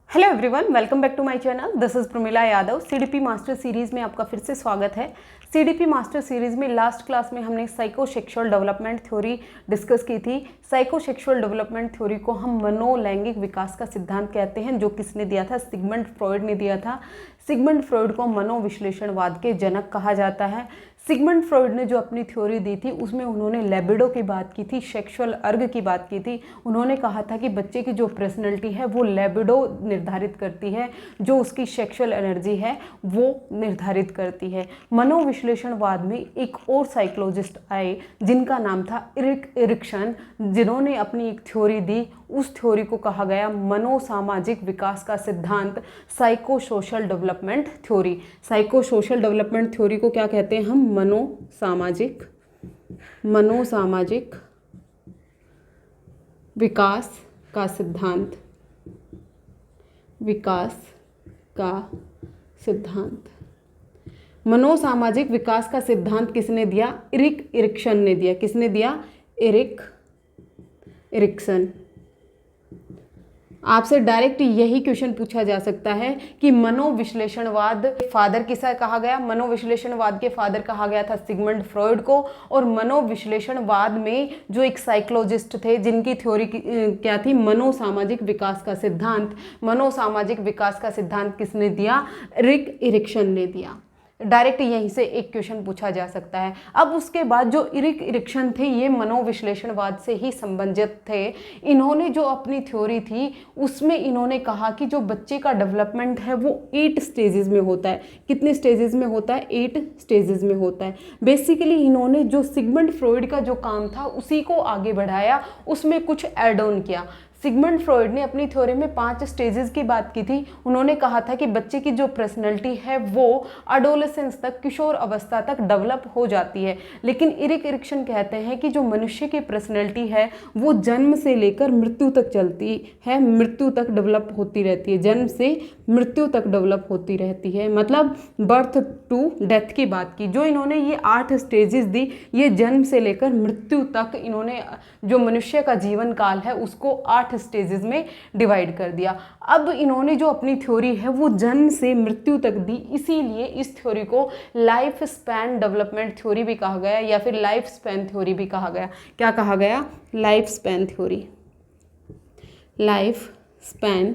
Hello everyone, welcome back to my channel. This is Pramila Yadav. CDP master series में आपका फिर से स्वागत है। सीडीपी मास्टर सीरीज़ में लास्ट क्लास में हमने साइकोसेक्सुअल डेवलपमेंट थ्योरी डिस्कस की थी। साइकोसेक्सुअल डेवलपमेंट थ्योरी को हम मनोलैंगिक विकास का सिद्धांत कहते हैं, जो किसने दिया था? सिगमंड फ्रॉइड ने दिया था। सिगमंड फ्रॉइड को मनोविश्लेषणवाद के जनक कहा जाता है। सिगमंड फ्रॉइड ने जो अपनी थ्योरी दी थी उसमें उन्होंने लिबिडो की बात की थी, सेक्सुअल अर्ग की बात की थी। उन्होंने कहा था कि बच्चे की जो पर्सनैलिटी है वो लिबिडो निर्धारित करती है, जो उसकी सेक्सुअल एनर्जी है वो निर्धारित करती है। मनोविश्लेषणवाद में एक और साइकोलॉजिस्ट आए जिनका नाम था इरिक एरिक्सन, जिन्होंने अपनी एक थ्योरी दी। उस थ्योरी को कहा गया मनोसामाजिक विकास का सिद्धांत, psychosocial development theory. Psychosocial development theory को क्या कहते हैं हम? मनोसामाजिक विकास का सिद्धांत। मनोसामाजिक विकास का सिद्धांत किसने दिया? इरिक एरिक्सन ने दिया। किसने दिया? Erik Erikson. आपसे डायरेक्ट यही क्वेश्चन पूछा जा सकता है कि मनोविश्लेषणवाद फादर किसा कहा गया? मनोविश्लेषणवाद के फादर कहा गया था सिगमंड फ्रॉइड को। और मनोविश्लेषणवाद में जो एक साइकोलॉजिस्ट थे जिनकी थ्योरी क्या थी? मनोसामाजिक विकास का सिद्धांत। मनोसामाजिक विकास का सिद्धांत किसने दिया? इरिक एरिक्सन ने दिया। डायरेक्ट यहीं से एक क्वेश्चन पूछा जा सकता है। अब उसके बाद जो इरिक एरिक्सन थे ये मनोविश्लेषणवाद से ही संबंधित थे। इन्होंने जो अपनी थ्योरी थी उसमें इन्होंने कहा कि जो बच्चे का डेवलपमेंट है वो 8 स्टेजेस में होता है। कितने स्टेजेस में होता है? 8 स्टेजेस में होता है। बेसिकली इन्होंने जो सिगमंड फ्रॉइड का जो काम था उसी को आगे बढ़ाया, उसमें कुछ ऐड ऑन किया। सिगमंड फ्रॉइड ने अपनी थ्योरी में 5 स्टेजेस की बात की थी। उन्होंने कहा था कि बच्चे की जो पर्सनैलिटी है वो एडोलेसेंस तक, किशोर अवस्था तक डेवलप हो जाती है। लेकिन इरिक एरिक्सन कहते हैं कि जो मनुष्य की पर्सनैलिटी है वो जन्म से लेकर मृत्यु तक चलती है, मृत्यु तक डेवलप होती रहती है। जन्म से मृत्यु तक डेवलप होती रहती है, मतलब बर्थ टू डेथ की बात की। जो इन्होंने ये 8 स्टेजेस दी, ये जन्म से लेकर मृत्यु तक इन्होंने जो मनुष्य का जीवन काल है उसको 8 स्टेजेस में डिवाइड कर दिया। अब इन्होंने जो अपनी थ्योरी है वो जन्म से मृत्यु तक दी, इसीलिए इस थ्योरी को लाइफ स्पैन डेवलपमेंट थ्योरी भी कहा गया या फिर लाइफ स्पैन थ्योरी भी कहा गया। क्या कहा गया? Life span theory. Life span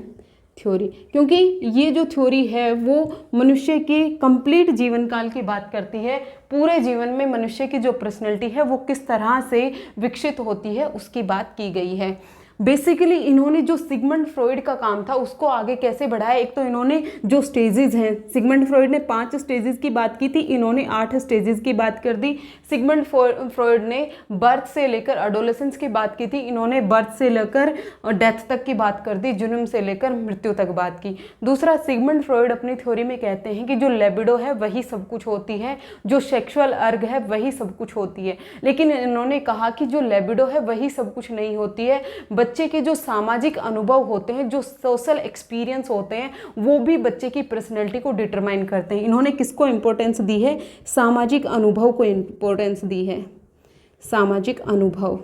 theory, क्योंकि ये जो थ्योरी है वो मनुष्य के कंप्लीट जीवन काल की बात करती है। पूरे जीवन में मनुष्य की जो पर्सनैलिटी है वो किस तरह से विकसित होती है उसकी बात की गई है। बेसिकली इन्होंने जो सिगमंड फ्रॉइड का काम था उसको आगे कैसे बढ़ाया? एक तो इन्होंने जो स्टेजेस हैं, सिगमंड फ्रॉइड ने 5 स्टेजेस की बात की थी, इन्होंने 8 स्टेजेस की बात कर दी। सिगमंड फ्रॉइड ने बर्थ से लेकर एडोलेसेंस की बात की थी, इन्होंने बर्थ से लेकर डेथ तक की बात कर दी, जन्म से लेकर मृत्यु तक बात की। दूसरा, सिगमंड फ्रॉइड अपनी थ्योरी में कहते हैं कि जो लिबिडो है वही सब कुछ होती है, जो सेक्सुअल अर्ग है वही सब कुछ होती है। लेकिन इन्होंने कहा कि जो लिबिडो है वही सब कुछ नहीं होती है। बच्चे के जो सामाजिक अनुभव होते हैं, जो सोशल एक्सपीरियंस होते हैं, वो भी बच्चे की पर्सनैलिटी को डिटरमाइन करते हैं। इन्होंने किसको इंपॉर्टेंस दी है? सामाजिक अनुभव को इंपॉर्टेंस दी है। सामाजिक अनुभव।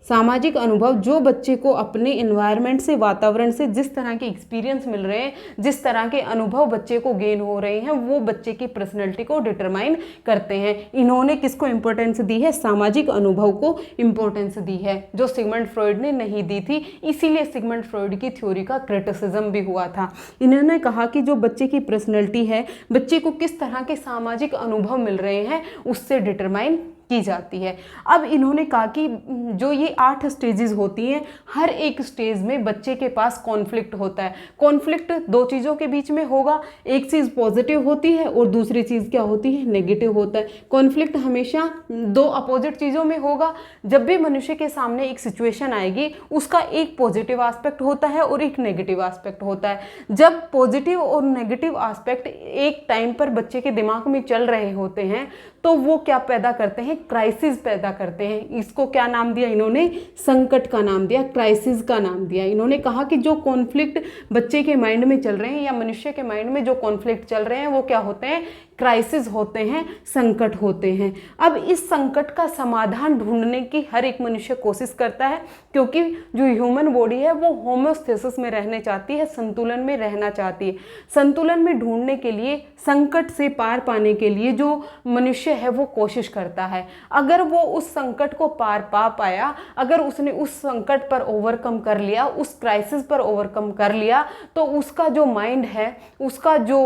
सामाजिक अनुभव, जो बच्चे को अपने एनवायरनमेंट से, वातावरण से जिस तरह के एक्सपीरियंस मिल रहे हैं, जिस तरह के अनुभव बच्चे को गेन हो रहे हैं, वो बच्चे की पर्सनैलिटी को डिटरमाइन करते हैं। इन्होंने किसको इंपॉर्टेंस दी है? सामाजिक अनुभव को इंपॉर्टेंस दी है, जो सिगमंड फ्रॉइड ने नहीं दी थी। इसीलिए सिगमंड फ्रॉइड की थ्योरी का क्रिटिसिज्म भी हुआ था। इन्होंने कहा कि जो बच्चे की पर्सनैलिटी है, बच्चे को किस तरह के सामाजिक अनुभव मिल रहे हैं उससे डिटरमाइन की जाती है। अब इन्होंने कहा कि जो ये 8 स्टेजेस होती हैं, हर एक स्टेज में बच्चे के पास कॉन्फ्लिक्ट होता है। कॉन्फ्लिक्ट 2 चीज़ों के बीच में होगा, एक चीज़ पॉजिटिव होती है और दूसरी चीज़ क्या होती है? नेगेटिव होता है। कॉन्फ्लिक्ट हमेशा 2 अपोजिट चीज़ों में होगा। जब भी मनुष्य के सामने एक सिचुएशन आएगी उसका एक पॉजिटिव एस्पेक्ट होता है और एक नेगेटिव एस्पेक्ट होता है। जब पॉजिटिव और नेगेटिव एस्पेक्ट एक टाइम पर बच्चे के दिमाग में चल रहे होते हैं तो वो क्या पैदा करते हैं? क्राइसिस पैदा करते हैं। इसको क्या नाम दिया इन्होंने? संकट का नाम दिया, क्राइसिस का नाम दिया। इन्होंने कहा कि जो कॉन्फ्लिक्ट बच्चे के माइंड में चल रहे हैं या मनुष्य के माइंड में जो कॉन्फ्लिक्ट चल रहे हैं वो क्या होते हैं? क्राइसिस होते हैं, संकट होते हैं। अब इस संकट का समाधान ढूंढने की हर एक मनुष्य कोशिश करता है, क्योंकि जो ह्यूमन बॉडी है वो होम्योस्टेसिस में रहने चाहती है, संतुलन में रहना चाहती है। संतुलन में ढूंढने के लिए, संकट से पार पाने के लिए जो मनुष्य है वो कोशिश करता है। अगर वो उस संकट को पार पा पाया, अगर उसने उस संकट पर ओवरकम कर लिया, उस क्राइसिस पर ओवरकम कर लिया, तो उसका जो माइंड है, उसका जो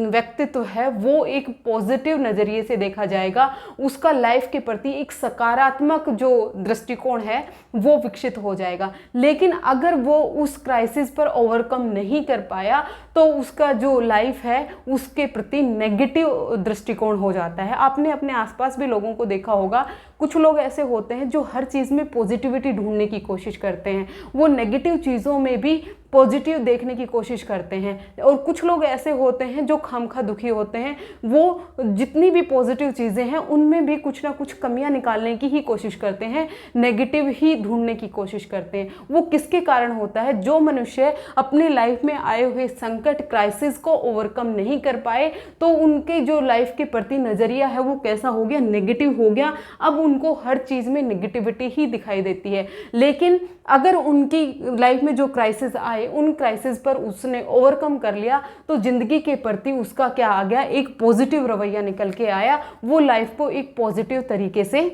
व्यक्तित्व है वो एक पॉजिटिव नज़रिए से देखा जाएगा। उसका लाइफ के प्रति एक सकारात्मक जो दृष्टिकोण है वो विकसित हो जाएगा। लेकिन अगर वो उस क्राइसिस पर ओवरकम नहीं कर पाया तो उसका जो लाइफ है उसके प्रति नेगेटिव दृष्टिकोण हो जाता है। आपने अपने आसपास भी लोगों को देखा होगा, कुछ लोग ऐसे होते हैं जो हर चीज़ में पॉजिटिविटी ढूंढने की कोशिश करते हैं, वो नेगेटिव चीज़ों में भी पॉजिटिव देखने की कोशिश करते हैं। और कुछ लोग ऐसे होते हैं जो खामखा दुखी होते हैं, वो जितनी भी पॉजिटिव चीज़ें हैं उनमें भी कुछ ना कुछ कमियां निकालने की ही कोशिश करते हैं, नेगेटिव ही ढूंढने की कोशिश करते हैं। वो किसके कारण होता है? जो मनुष्य अपनी लाइफ में आए हुए संकट, क्राइसिस को ओवरकम नहीं कर पाए, तो उनके जो लाइफ के प्रति नज़रिया है वो कैसा हो गया? नेगेटिव हो गया। अब उनको हर चीज़ में नेगेटिविटी ही दिखाई देती है। लेकिन अगर उनकी लाइफ में जो क्राइसिस आए, उन क्राइसिस पर उसने ओवरकम कर लिया, तो जिंदगी के प्रति उसका क्या आ गया? एक पॉजिटिव रवैया निकल के आया। वो लाइफ को एक पॉजिटिव तरीके से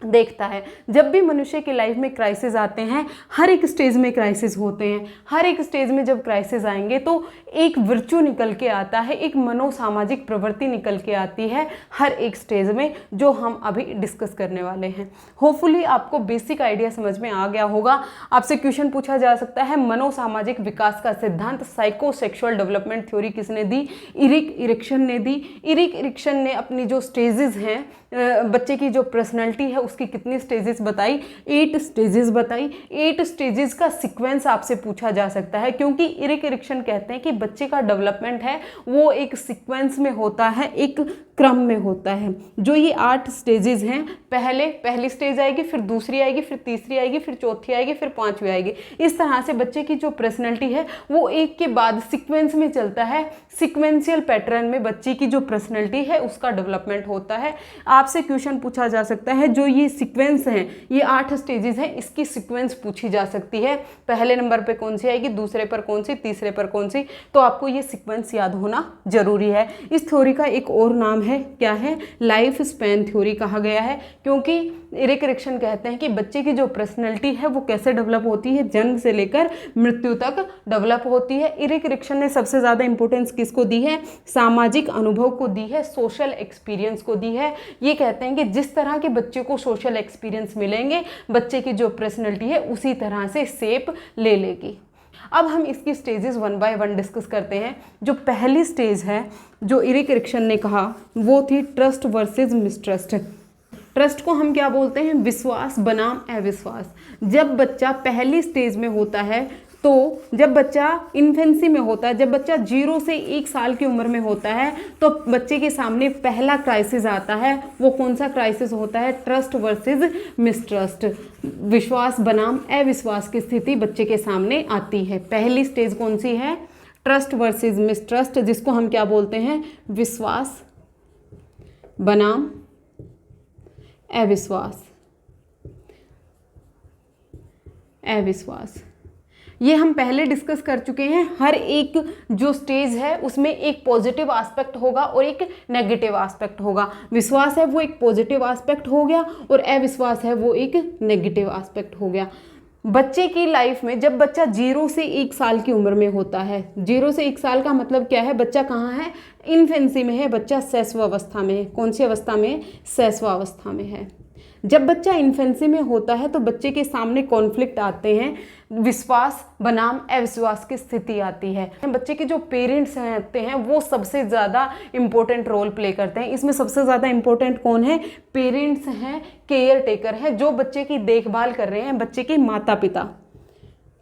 देखता है। जब भी मनुष्य की लाइफ में क्राइसिस आते हैं, हर एक स्टेज में क्राइसिस होते हैं, हर एक स्टेज में जब क्राइसिस आएंगे तो एक वर्च्यू निकल के आता है, एक मनोसामाजिक प्रवृत्ति निकल के आती है हर एक स्टेज में, जो हम अभी डिस्कस करने वाले हैं। होपफुली आपको बेसिक आइडिया समझ में आ गया होगा। आपसे क्वेश्चन पूछा जा सकता है, मनोसामाजिक विकास का सिद्धांत साइकोसेक्सुअल डेवलपमेंट थ्योरी किसने दी? इरिक इरिक्सन ने दी। इरिक इरिक्सन ने अपनी जो स्टेजेस हैं, बच्चे की जो पर्सनैलिटी है उसकी कितनी स्टेजेस बताई? 8 स्टेजेस बताई। 8 स्टेजेस का सीक्वेंस आपसे पूछा जा सकता है, क्योंकि इरिक इरिक्सन कहते हैं कि बच्चे का डेवलपमेंट है वो एक सीक्वेंस में होता है, एक क्रम में होता है। जो ये 8 स्टेजेस हैं, पहली स्टेज आएगी, फिर दूसरी आएगी, फिर तीसरी आएगी, फिर चौथी आएगी, फिर पांचवी आएगी। इस तरह से बच्चे की जो पर्सनैलिटी है वो एक के बाद सीक्वेंस में चलता है। सीक्वेंशियल पैटर्न में बच्चे की जो पर्सनैलिटी है उसका डेवलपमेंट होता है। आपसे क्वेश्चन पूछा जा सकता है, जो ये सीक्वेंस हैं, ये 8 स्टेजेस हैं, इसकी सीक्वेंस पूछी जा सकती है। पहले नंबर पे कौन सी आएगी, दूसरे पर कौन सी, तीसरे पर कौन सी, तो आपको ये सीक्वेंस याद होना जरूरी है। इस थ्योरी का एक और नाम है, क्या है? लाइफ स्पैन थ्योरी कहा गया है, क्योंकि इरिक इरिक्सन कहते हैं कि बच्चे की जो पर्सनैलिटी है वो कैसे डेवलप होती है? जन्म से लेकर मृत्यु तक डेवलप होती है। इरिक इरिक्सन ने सबसे ज़्यादा इंपॉर्टेंस किसको दी है? सामाजिक अनुभव को दी है, सोशल एक्सपीरियंस को दी है। ये कहते हैं कि जिस तरह के बच्चे को सोशल एक्सपीरियंस मिलेंगे, बच्चे की जो पर्सनैलिटी है उसी तरह से शेप ले लेगी। अब हम इसकी स्टेजेस 1 बाय 1 डिस्कस करते हैं। जो पहली स्टेज है जो इरिक इरिक्सन ने कहा वो थी ट्रस्ट वर्सेस मिसट्रस्ट। ट्रस्ट को हम क्या बोलते हैं? विश्वास बनाम अविश्वास। जब बच्चा पहली स्टेज में होता है, तो जब बच्चा इन्फेंसी में होता है, जब बच्चा 0 से 1 साल की उम्र में होता है, तो बच्चे के सामने पहला क्राइसिस आता है। वो कौन सा क्राइसिस होता है? ट्रस्ट वर्सेस मिसट्रस्ट, विश्वास बनाम अविश्वास की स्थिति बच्चे के सामने आती है। पहली स्टेज कौन सी है? ट्रस्ट वर्सेस मिसट्रस्ट, जिसको हम क्या बोलते हैं? विश्वास बनाम अविश्वास। ये हम पहले डिस्कस कर चुके हैं। हर एक जो स्टेज है उसमें एक पॉजिटिव एस्पेक्ट होगा और एक नेगेटिव एस्पेक्ट होगा। विश्वास है वो एक पॉजिटिव एस्पेक्ट हो गया और अविश्वास है वो एक नेगेटिव एस्पेक्ट हो गया। बच्चे की लाइफ में जब बच्चा 0 से 1 साल की उम्र में होता है, 0 से 1 साल का मतलब क्या है? बच्चा कहाँ है? इन्फेंसी में है, बच्चा शैशवावस्था में है। कौन सी अवस्था में? शैशवावस्था में है। जब बच्चा इन्फेंसी में होता है तो बच्चे के सामने कॉन्फ्लिक्ट आते हैं, विश्वास बनाम अविश्वास की स्थिति आती है। बच्चे के जो पेरेंट्स रहते हैं वो सबसे ज़्यादा इम्पोर्टेंट रोल प्ले करते हैं। इसमें सबसे ज़्यादा इम्पोर्टेंट कौन है? पेरेंट्स हैं, केयर टेकर है, जो बच्चे की देखभाल कर रहे हैं, बच्चे के माता पिता।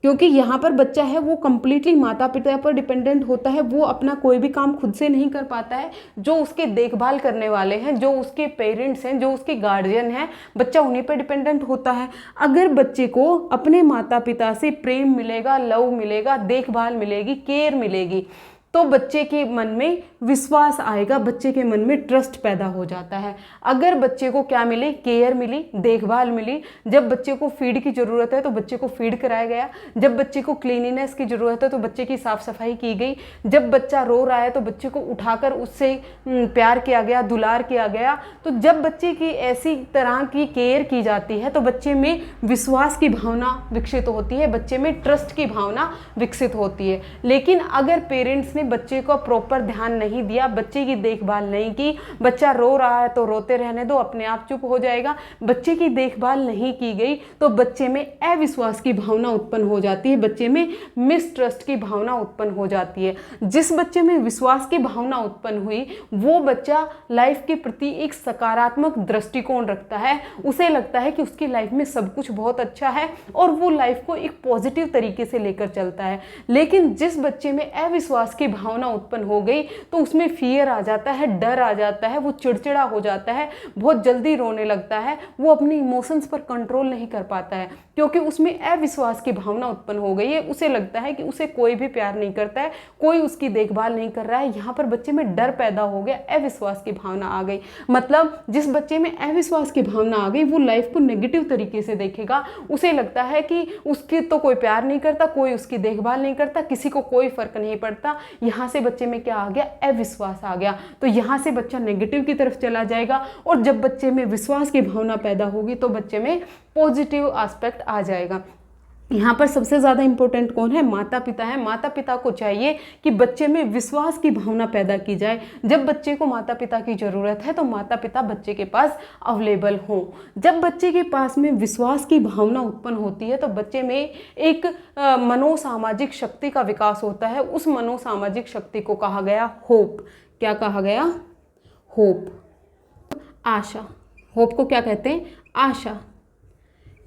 क्योंकि यहाँ पर बच्चा है वो कम्प्लीटली माता पिता पर डिपेंडेंट होता है, वो अपना कोई भी काम खुद से नहीं कर पाता है। जो उसके देखभाल करने वाले हैं, जो उसके पेरेंट्स हैं, जो उसके गार्जियन हैं, बच्चा उन्हीं पर डिपेंडेंट होता है। अगर बच्चे को अपने माता पिता से प्रेम मिलेगा, लव मिलेगा, देखभाल मिलेगी, केयर मिलेगी, तो बच्चे के मन में विश्वास आएगा, बच्चे के मन में ट्रस्ट पैदा हो जाता है। अगर बच्चे को क्या मिले, केयर मिली, देखभाल मिली, जब बच्चे को फीड की ज़रूरत है तो बच्चे को फीड कराया गया, जब बच्चे को क्लीनिनेस की ज़रूरत है तो बच्चे की साफ़ सफाई की गई, जब बच्चा रो रहा है तो बच्चे को उठाकर उससे प्यार किया गया, दुलार किया गया, तो जब बच्चे की ऐसी तरह की केयर की जाती है तो बच्चे में विश्वास की भावना विकसित होती है, बच्चे में ट्रस्ट की भावना विकसित होती है। लेकिन अगर पेरेंट्स ने बच्चे को प्रॉपर ध्यान नहीं दिया, बच्चे की देखभाल नहीं की, बच्चा रो रहा है तो रोते रहने दो, अपने आप चुप हो जाएगा, बच्चे की देखभाल नहीं की गई तो बच्चे में अविश्वास की भावना उत्पन्न हो जाती है, बच्चे में मिसट्रस्ट की भावना उत्पन्न हो जाती है। जिस बच्चे में विश्वास की भावना उत्पन्न हुई वो बच्चा लाइफ के प्रति एक सकारात्मक दृष्टिकोण रखता है, उसे लगता है कि उसकी लाइफ में सब कुछ बहुत अच्छा है और वो लाइफ को एक पॉजिटिव तरीके से लेकर चलता है। लेकिन जिस बच्चे में अविश्वास की भावना उत्पन्न हो गई तो उसमें फियर आ जाता है, डर आ जाता है, वो चिड़चिड़ा हो जाता है, बहुत जल्दी रोने लगता है, वो अपने इमोशंस पर कंट्रोल नहीं कर पाता है क्योंकि उसमें अविश्वास की भावना उत्पन्न हो गई है। उसे लगता है कि उसे कोई भी प्यार नहीं करता है, कोई उसकी देखभाल नहीं कर रहा है। यहाँ पर बच्चे में डर पैदा हो गया, अविश्वास की भावना आ गई। मतलब जिस बच्चे में अविश्वास की भावना आ गई वो लाइफ को नेगेटिव तरीके से देखेगा, उसे लगता है कि उसकी तो कोई प्यार नहीं करता, कोई उसकी देखभाल नहीं करता, किसी को कोई फर्क नहीं पड़ता। यहाँ से बच्चे में क्या आ गया, अविश्वास आ गया, तो यहाँ से बच्चा नेगेटिव की तरफ चला जाएगा। और जब बच्चे में विश्वास की भावना पैदा होगी तो बच्चे में पॉजिटिव एस्पेक्ट आ जाएगा। यहाँ पर सबसे ज़्यादा इंपॉर्टेंट कौन है, माता पिता है। माता पिता को चाहिए कि बच्चे में विश्वास की भावना पैदा की जाए। जब बच्चे को माता पिता की ज़रूरत है तो माता पिता बच्चे के पास अवेलेबल हों। जब बच्चे के पास में विश्वास की भावना उत्पन्न होती है तो बच्चे में एक मनोसामाजिक शक्ति का विकास होता है। उस मनोसामाजिक शक्ति को कहा गया होप। क्या कहा गया, होप, आशा। होप को क्या कहते हैं, आशा।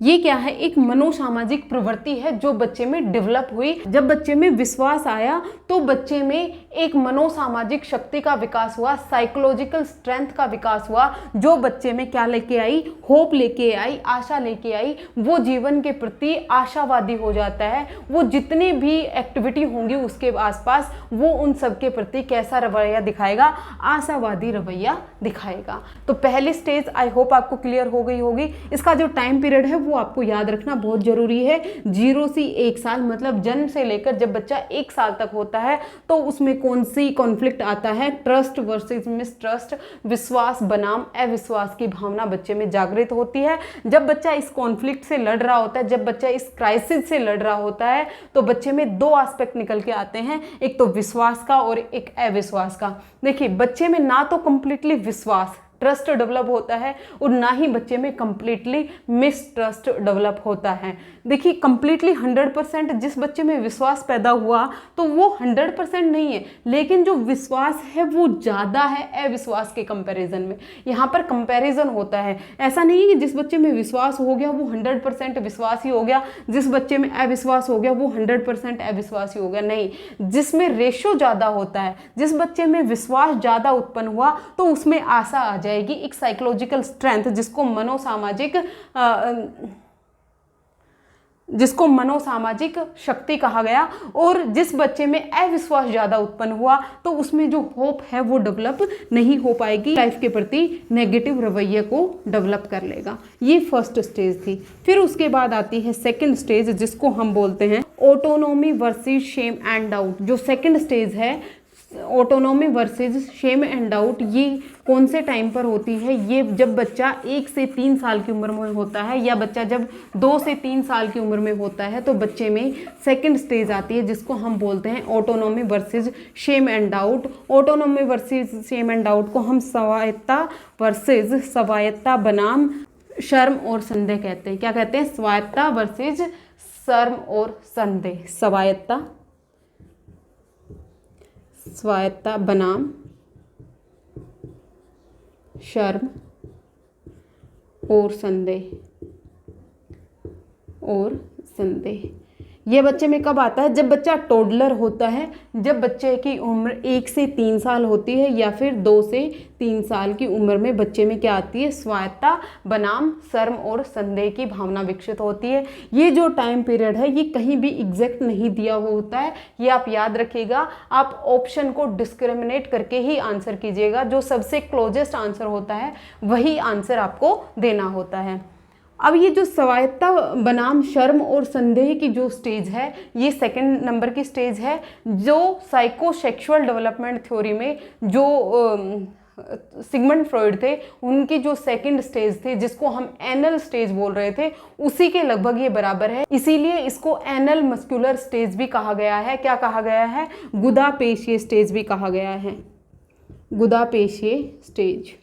ये क्या है, एक मनोसामाजिक प्रवृत्ति है जो बच्चे में डेवलप हुई। जब बच्चे में विश्वास आया तो बच्चे में एक मनोसामाजिक शक्ति का विकास हुआ, साइकोलॉजिकल स्ट्रेंथ का विकास हुआ, जो बच्चे में क्या लेके आई, होप लेके आई, आशा लेके आई। वो जीवन के प्रति आशावादी हो जाता है। वो जितनी भी एक्टिविटी होंगी उसके आसपास वो उन सब के प्रति कैसा रवैया दिखाएगा, आशावादी रवैया दिखाएगा। तो पहली स्टेज आई होप आपको क्लियर हो गई होगी। इसका जो टाइम पीरियड है वो आपको याद रखना बहुत जरूरी है। 0 से 1 साल, मतलब जन्म से लेकर जब बच्चा 1 साल तक होता है तो उसमें कौन सी कॉन्फ्लिक्ट आता है, ट्रस्ट वर्सेस मिसट्रस्ट, विश्वास बनाम अविश्वास की भावना बच्चे में जागृत होती है। जब बच्चा इस कॉन्फ्लिक्ट से लड़ रहा होता है, जब बच्चा इस क्राइसिस से लड़ रहा होता है तो बच्चे में 2 एस्पेक्ट निकल के आते हैं, एक तो विश्वास का और एक अविश्वास का। देखिए बच्चे में ना तो कंप्लीटली विश्वास ट्रस्ट डेवलप होता है और ना ही बच्चे में कंप्लीटली मिसट्रस्ट डेवलप होता है। देखिए कंप्लीटली 100% जिस बच्चे में विश्वास पैदा हुआ तो वो 100% नहीं है, लेकिन जो विश्वास है वो ज़्यादा है अविश्वास के कंपैरिजन में। यहाँ पर कंपैरिजन होता है, ऐसा नहीं है कि जिस बच्चे में विश्वास हो गया वो 100% विश्वास ही हो गया, जिस बच्चे में अविश्वास हो गया वो 100% अविश्वास ही हो गया। नहीं, जिसमें रेशो ज़्यादा होता है, जिस बच्चे में विश्वास ज़्यादा उत्पन्न हुआ तो उसमें आशा आ जाएगी, एक साइकोलॉजिकल स्ट्रेंथ जिसको मनोसामाजिक शक्ति कहा गया। और जिस बच्चे में अविश्वास ज़्यादा उत्पन्न हुआ तो उसमें जो होप है वो डेवलप नहीं हो पाएगी, लाइफ के प्रति नेगेटिव रवैये को डेवलप कर लेगा। ये फर्स्ट स्टेज थी। फिर उसके बाद आती है सेकंड स्टेज जिसको हम बोलते हैं autonomy versus shame and doubt. जो सेकंड स्टेज है autonomy versus shame and doubt, ये कौन से टाइम पर होती है, ये जब बच्चा 1 से 3 साल की उम्र में होता है या बच्चा जब 2 से 3 साल की उम्र में होता है तो बच्चे में सेकंड स्टेज आती है जिसको हम बोलते हैं autonomy versus shame and doubt. Autonomy versus shame and doubt को हम स्वायत्ता वर्सेस स्वायत्ता बनाम शर्म और संदेह कहते हैं। क्या कहते हैं, स्वायत्ता वर्सेस शर्म और संदेह। स्वायत्ता बनाम शर्म और संदेह ये बच्चे में कब आता है? जब बच्चा टोडलर होता है, जब बच्चे की उम्र 1 से 3 साल होती है, या फिर 2 से 3 साल की उम्र में बच्चे में क्या आती है? स्वायत्ता बनाम शर्म और संदेह की भावना विकसित होती है। ये जो टाइम पीरियड है ये कहीं भी एग्जैक्ट नहीं दिया हुआ होता है, ये आप याद रखिएगा। आप ऑप्शन को डिस्क्रिमिनेट करके ही आंसर कीजिएगा, जो सबसे क्लोजेस्ट आंसर होता है वही आंसर आपको देना होता है। अब ये जो स्वायत्ता बनाम शर्म और संदेह की जो स्टेज है, ये सेकंड नंबर की स्टेज है, जो साइकोसेक्सुअल डेवलपमेंट थ्योरी में जो सिगमंड फ्रॉइड थे उनकी जो सेकंड स्टेज थे, जिसको हम एनल स्टेज बोल रहे थे, उसी के लगभग ये बराबर है। इसीलिए इसको एनल मस्कुलर स्टेज भी कहा गया है। क्या कहा गया है? गुदापेशीय स्टेज भी कहा गया है, गुदापेशीय स्टेज।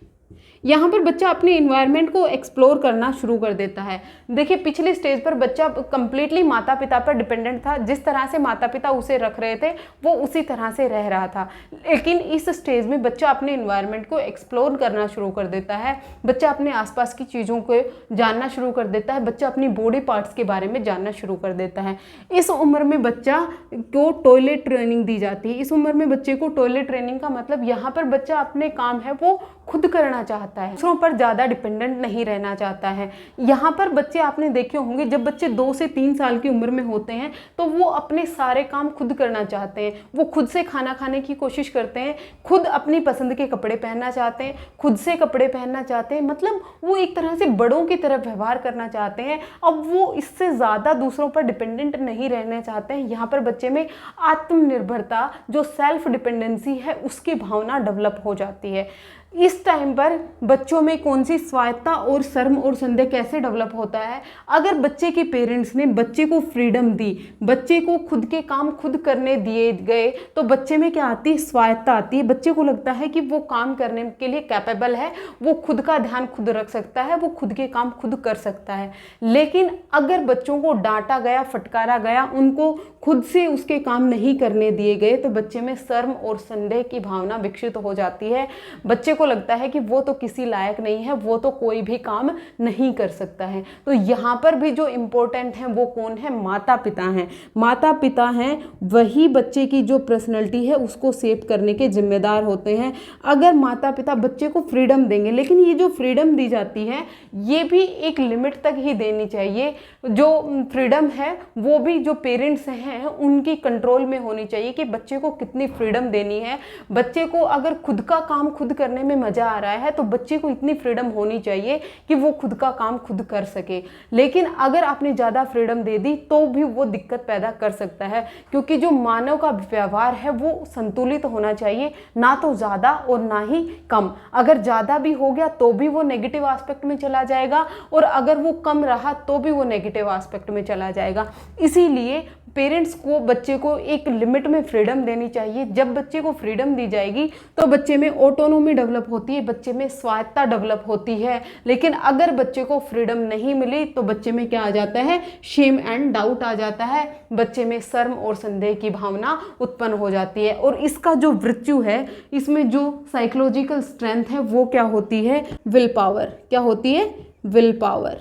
यहाँ पर बच्चा अपने इन्वायरमेंट को एक्सप्लोर करना शुरू कर देता है। देखिए पिछले स्टेज पर बच्चा कंप्लीटली माता पिता पर डिपेंडेंट था, जिस तरह से माता पिता उसे रख रहे थे वो उसी तरह से रह रहा था। लेकिन इस स्टेज में बच्चा अपने इन्वायरमेंट को एक्सप्लोर करना शुरू कर देता है, बच्चा अपने आसपास की चीज़ों को जानना शुरू कर देता है, बच्चा अपनी बॉडी पार्ट्स के बारे में जानना शुरू कर देता है। इस उम्र में बच्चा को टॉयलेट ट्रेनिंग दी जाती है। इस उम्र में बच्चे को टॉयलेट ट्रेनिंग का मतलब यहाँ पर बच्चा अपने काम है वो खुद करना चाहता है, दूसरों पर ज़्यादा डिपेंडेंट नहीं रहना चाहता है। यहाँ पर बच्चे आपने देखे होंगे, जब बच्चे 2 से 3 साल की उम्र में होते हैं तो वो अपने सारे काम खुद करना चाहते हैं, वो खुद से खाना खाने की कोशिश करते हैं, खुद अपनी पसंद के कपड़े पहनना चाहते हैं, खुद से कपड़े पहनना चाहते हैं, मतलब वो एक तरह से बड़ों की तरह व्यवहार करना चाहते हैं। अब वो इससे ज़्यादा दूसरों पर डिपेंडेंट नहीं रहना चाहते हैं। यहाँ पर बच्चे में आत्मनिर्भरता, जो सेल्फ डिपेंडेंसी है, उसकी भावना डेवलप हो जाती है। इस टाइम पर बच्चों में कौन सी स्वायत्ता और शर्म और संदेह कैसे डेवलप होता है? अगर बच्चे के पेरेंट्स ने बच्चे को फ्रीडम दी, बच्चे को खुद के काम खुद करने दिए गए, तो बच्चे में क्या आती है? स्वायत्ता आती है। बच्चे को लगता है कि वो काम करने के लिए कैपेबल है, वो खुद का ध्यान खुद रख सकता है, वो खुद के काम खुद कर सकता है। लेकिन अगर बच्चों को डांटा गया, फटकारा गया, उनको खुद से उसके काम नहीं करने दिए गए, तो बच्चे में शर्म और संदेह की भावना विकसित हो जाती है। बच्चे को लगता है कि वो तो किसी लायक नहीं है, वो तो कोई भी काम नहीं कर सकता है। तो यहाँ पर भी जो इम्पोर्टेंट है वो कौन है? माता पिता हैं। माता पिता हैं वही बच्चे की जो पर्सनैलिटी है उसको शेप करने के जिम्मेदार होते हैं। अगर माता पिता बच्चे को फ्रीडम देंगे, लेकिन ये जो फ्रीडम दी जाती है ये भी एक लिमिट तक ही देनी चाहिए। जो फ्रीडम है वो भी जो पेरेंट्स हैं उनकी कंट्रोल में होनी चाहिए कि बच्चे को कितनी फ्रीडम देनी है। बच्चे को अगर खुद का काम खुद करने में मजा आ रहा है तो बच्चे को इतनी फ्रीडम होनी चाहिए कि वो खुद का काम खुद कर सके। लेकिन अगर आपने ज़्यादा फ्रीडम दे दी तो भी वो दिक्कत पैदा कर सकता है, क्योंकि जो मानव का व्यवहार है वो संतुलित होना चाहिए, ना तो ज़्यादा और ना ही कम। अगर ज़्यादा भी हो गया तो भी वो नेगेटिव एस्पेक्ट में चला जाएगा, और अगर वो कम रहा तो भी वो नेगेटिव एस्पेक्ट में चला जाएगा। इसीलिए पेरेंट्स को बच्चे को एक लिमिट में फ्रीडम देनी चाहिए। जब बच्चे को फ्रीडम दी जाएगी तो बच्चे में ऑटोनोमी डेवलप होती है, बच्चे में स्वायत्ता डेवलप होती है। लेकिन अगर बच्चे को फ्रीडम नहीं मिली तो बच्चे में क्या आ जाता है? शेम एंड डाउट आ जाता है, बच्चे में शर्म और संदेह की भावना उत्पन्न हो जाती है। और इसका जो वर्च्यू है, इसमें जो साइकोलॉजिकल स्ट्रेंथ है वो क्या होती है? Will power. क्या होती है? विल पावर,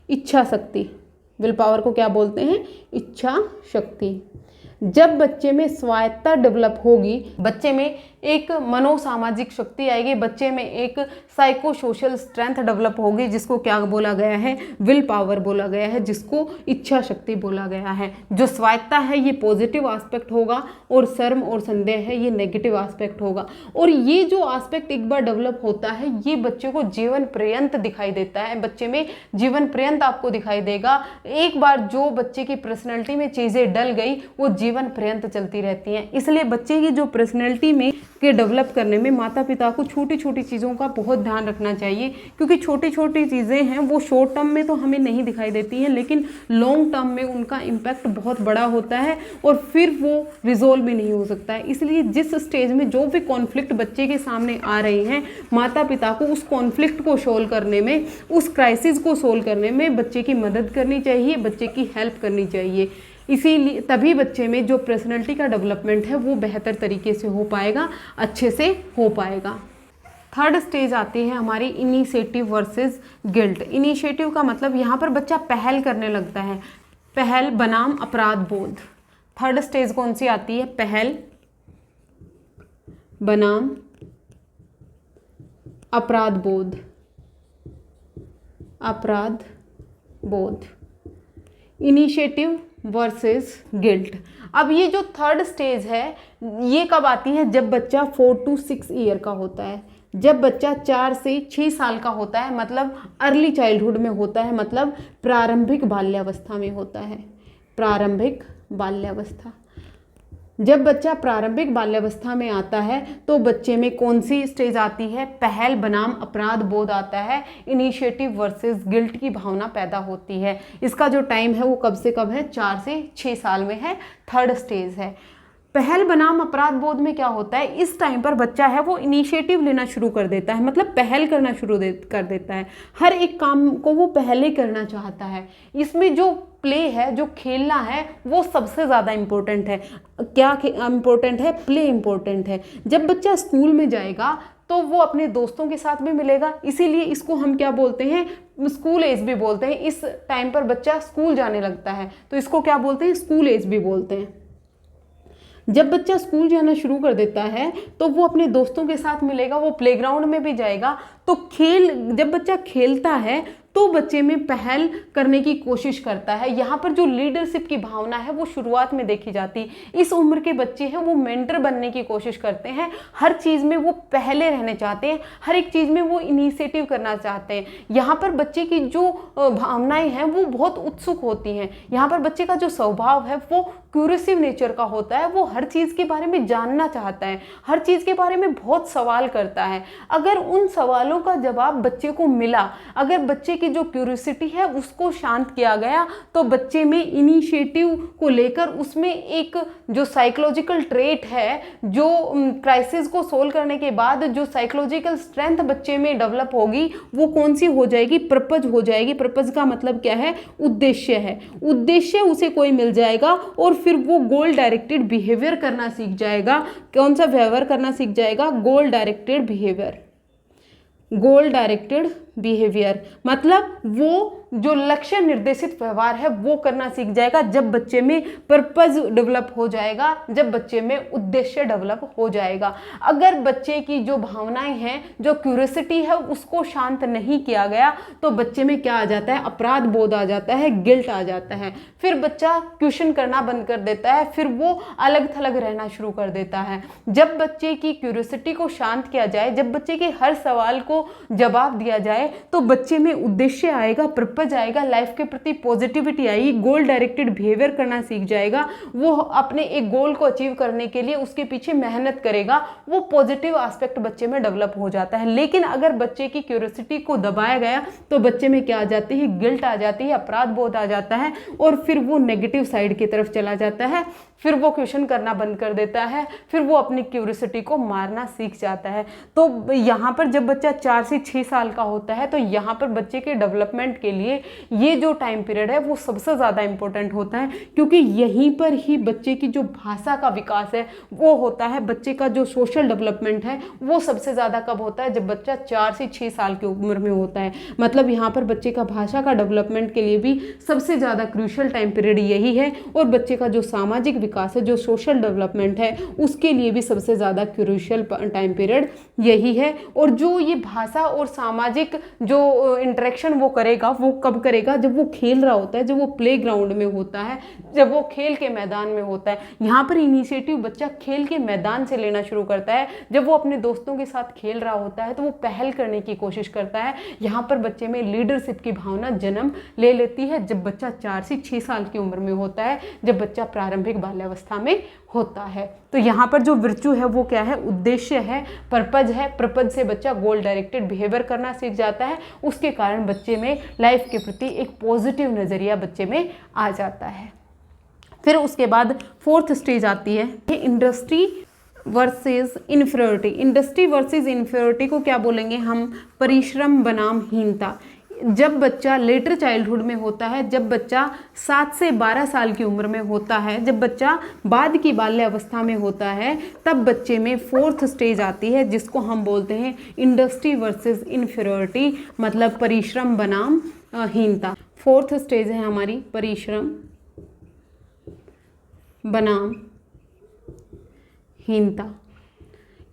इच्छा शक्ति। विल पावर को क्या बोलते हैं? इच्छा शक्ति। जब बच्चे में स्वायत्ता डेवलप होगी, बच्चे में एक मनोसामाजिक शक्ति आएगी, बच्चे में एक साइको सोशल स्ट्रेंथ डेवलप होगी, जिसको क्या बोला गया है? विल पावर बोला गया है, जिसको इच्छा शक्ति बोला गया है। जो स्वायत्ता है ये पॉजिटिव एस्पेक्ट होगा और शर्म और संदेह है ये नेगेटिव एस्पेक्ट होगा। और ये जो एस्पेक्ट एक बार डेवलप होता है ये बच्चे को जीवन पर्यंत दिखाई देता है, बच्चे में जीवन पर्यंत आपको दिखाई देगा। एक बार जो बच्चे की पर्सनैलिटी में चीज़ें डल गई वो जीवन पर्यंत चलती रहती हैं। इसलिए बच्चे की जो पर्सनैलिटी में के डेवलप करने में माता पिता को छोटी छोटी चीज़ों का बहुत ध्यान रखना चाहिए, क्योंकि छोटी छोटी चीज़ें हैं वो शॉर्ट टर्म में तो हमें नहीं दिखाई देती हैं, लेकिन लॉन्ग टर्म में उनका इम्पैक्ट बहुत बड़ा होता है और फिर वो रिजोल्व भी नहीं हो सकता है। इसलिए जिस स्टेज में जो भी कॉन्फ्लिक्ट बच्चे के सामने आ रहे हैं, माता पिता को उस कॉन्फ्लिक्ट को सोल्व करने में, उस क्राइसिस को सोल्व करने में बच्चे की मदद करनी चाहिए, बच्चे की हेल्प करनी चाहिए। इसीलिए तभी बच्चे में जो पर्सनैलिटी का डेवलपमेंट है वो बेहतर तरीके से हो पाएगा, अच्छे से हो पाएगा। थर्ड स्टेज आती है हमारी इनिशिएटिव वर्सेस गिल्ट। इनिशिएटिव का मतलब यहाँ पर बच्चा पहल करने लगता है। पहल बनाम अपराध बोध। थर्ड स्टेज कौन सी आती है? पहल बनाम अपराध बोध, अपराध बोध, इनिशिएटिव वर्सेस गिल्ट। अब ये जो थर्ड स्टेज है ये कब आती है? जब बच्चा 4 to 6 ईयर का होता है, जब बच्चा 4 से 6 साल का होता है, मतलब अर्ली चाइल्डहुड में होता है, मतलब प्रारंभिक बाल्यावस्था में होता है, प्रारंभिक बाल्यावस्था। जब बच्चा प्रारंभिक बाल्यावस्था में आता है तो बच्चे में कौन सी स्टेज आती है? पहल बनाम अपराध बोध आता है, इनिशिएटिव वर्सेस गिल्ट की भावना पैदा होती है। इसका जो टाइम है वो कब से कब है? 4 से 6 साल में है, थर्ड स्टेज है। पहल बनाम अपराध बोध में क्या होता है? इस टाइम पर बच्चा है वो इनिशिएटिव लेना शुरू कर देता है, मतलब पहल करना शुरू कर देता है, हर एक काम को वो पहले करना चाहता है। इसमें जो प्ले है, जो खेलना है, वो सबसे ज़्यादा इम्पोर्टेंट है। क्या इम्पोर्टेंट है? प्ले इम्पोर्टेंट है। जब बच्चा स्कूल में जाएगा तो वो अपने दोस्तों के साथ भी मिलेगा, इसीलिए इसको हम क्या बोलते हैं? स्कूल एज भी बोलते हैं। इस टाइम पर बच्चा स्कूल जाने लगता है तो इसको क्या बोलते हैं? स्कूल एज भी बोलते हैं। जब बच्चा स्कूल जाना शुरू कर देता है तो वो अपने दोस्तों के साथ मिलेगा, वो प्लेग्राउंड में भी जाएगा। तो जब बच्चा खेलता है तो बच्चे में पहल करने की कोशिश करता है। यहाँ पर जो लीडरशिप की भावना है वो शुरुआत में देखी जाती है। इस उम्र के बच्चे हैं वो मेंटर बनने की कोशिश करते हैं, हर चीज़ में वो पहले रहने चाहते हैं, हर एक चीज़ में वो इनिशिएटिव करना चाहते हैं। यहाँ पर बच्चे की जो भावनाएं हैं वो बहुत उत्सुक होती हैं। यहाँ पर बच्चे का जो स्वभाव है वो क्यूरियसिव नेचर का होता है, वो हर चीज़ के बारे में जानना चाहता है, हर चीज़ के बारे में बहुत सवाल करता है। अगर उन सवालों का जवाब बच्चे को मिला, अगर बच्चे की जो क्यूरियोसिटी है उसको शांत किया गया, तो बच्चे में इनिशिएटिव को लेकर उसमें एक जो साइकोलॉजिकल ट्रेट है, जो क्राइसिस को सोल्व करने के बाद जो साइकोलॉजिकल स्ट्रेंथ बच्चे में डेवलप होगी, वो कौन सी हो जाएगी? पर्पज हो जाएगी। पर्पज का मतलब क्या है? उद्देश्य है। उद्देश्य उसे कोई मिल जाएगा और फिर वो गोल डायरेक्टेड बिहेवियर करना सीख जाएगा। कौन सा व्यवहार करना सीख जाएगा? गोल डायरेक्टेड बिहेवियर। गोल डायरेक्टेड बिहेवियर मतलब वो जो लक्ष्य निर्देशित व्यवहार है वो करना सीख जाएगा जब बच्चे में पर्पज डेवलप हो जाएगा, जब बच्चे में उद्देश्य डेवलप हो जाएगा। अगर बच्चे की जो भावनाएं हैं, जो क्यूरियोसिटी है, उसको शांत नहीं किया गया तो बच्चे में क्या आ जाता है? अपराध बोध आ जाता है, गिल्ट आ जाता है। फिर बच्चा क्वेश्चन करना बंद कर देता है, फिर वो अलग थलग रहना शुरू कर देता है। जब बच्चे की क्यूरियोसिटी को शांत किया जाए, जब बच्चे के हर सवाल को जवाब दिया जाए, तो बच्चे में उद्देश्य आएगा, पर्पज आएगा, लाइफ के प्रति पॉजिटिविटी आएगी, गोल डायरेक्टेड बिहेवियर करना सीख जाएगा। वो अपने एक गोल को अचीव करने के लिए उसके पीछे मेहनत करेगा, वो पॉजिटिव एस्पेक्ट बच्चे में डेवलप हो जाता है। लेकिन अगर बच्चे की क्यूरियोसिटी को दबाया गया तो बच्चे में क्या आ जाती है? गिल्ट आ जाती है, अपराध बोध आ जाता है और फिर वो नेगेटिव साइड की तरफ चला जाता है। फिर वो क्वेश्चन करना बंद कर देता है, फिर वो अपनी क्यूरियोसिटी को मारना सीख जाता है। तो यहाँ पर जब बच्चा 4 से 6 साल का होता है तो यहाँ पर बच्चे के डेवलपमेंट के लिए ये जो टाइम पीरियड है वो सबसे ज़्यादा इम्पोर्टेंट होता है, क्योंकि यहीं पर ही बच्चे की जो भाषा का विकास है वो होता है। बच्चे का जो सोशल डेवलपमेंट है वो सबसे ज़्यादा कब होता है? जब बच्चा 4 से 6 साल की उम्र में होता है। मतलब यहाँ पर बच्चे का भाषा का डेवलपमेंट के लिए भी सबसे ज़्यादा क्रूशियल टाइम पीरियड यही है, और बच्चे का जो सामाजिक विकास है, जो सोशल डेवलपमेंट है, उसके लिए भी सबसे ज़्यादा क्रूशियल टाइम पीरियड यही है। और जो ये भाषा और सामाजिक जो इंटरेक्शन वो करेगा, वो कब करेगा? जब वो खेल रहा होता है, जब वो प्ले ग्राउंड में होता है, जब वो खेल के मैदान में होता है। यहाँ पर इनिशिएटिव बच्चा खेल के मैदान से लेना शुरू करता है। जब वो अपने दोस्तों के साथ खेल रहा होता है तो वो पहल करने की कोशिश करता है। यहाँ पर बच्चे में लीडरशिप की भावना जन्म ले लेती है जब बच्चा 4 से 6 साल की उम्र में होता है, जब बच्चा प्रारंभिक बाल्यावस्था में होता है। तो यहाँ पर जो विर्चू है वो क्या है? उद्देश्य है, पर्पज है। पर्पज से बच्चा गोल डायरेक्टेड बिहेवियर करना सीख जाता है, उसके कारण बच्चे में लाइफ के प्रति एक पॉजिटिव नज़रिया बच्चे में आ जाता है। फिर उसके बाद 4th स्टेज आती है industry versus inferiority. Industry versus inferiority को क्या बोलेंगे हम? परिश्रम बनाम हीनता। जब बच्चा लेटर चाइल्डहुड में होता है, जब बच्चा 7 से 12 साल की उम्र में होता है, जब बच्चा बाद की बाल्यावस्था में होता है, तब बच्चे में 4th स्टेज आती है जिसको हम बोलते हैं इंडस्ट्री वर्सेस इन्फीरियरिटी, मतलब परिश्रम बनाम हीनता। 4th स्टेज है हमारी परिश्रम बनाम हीनता।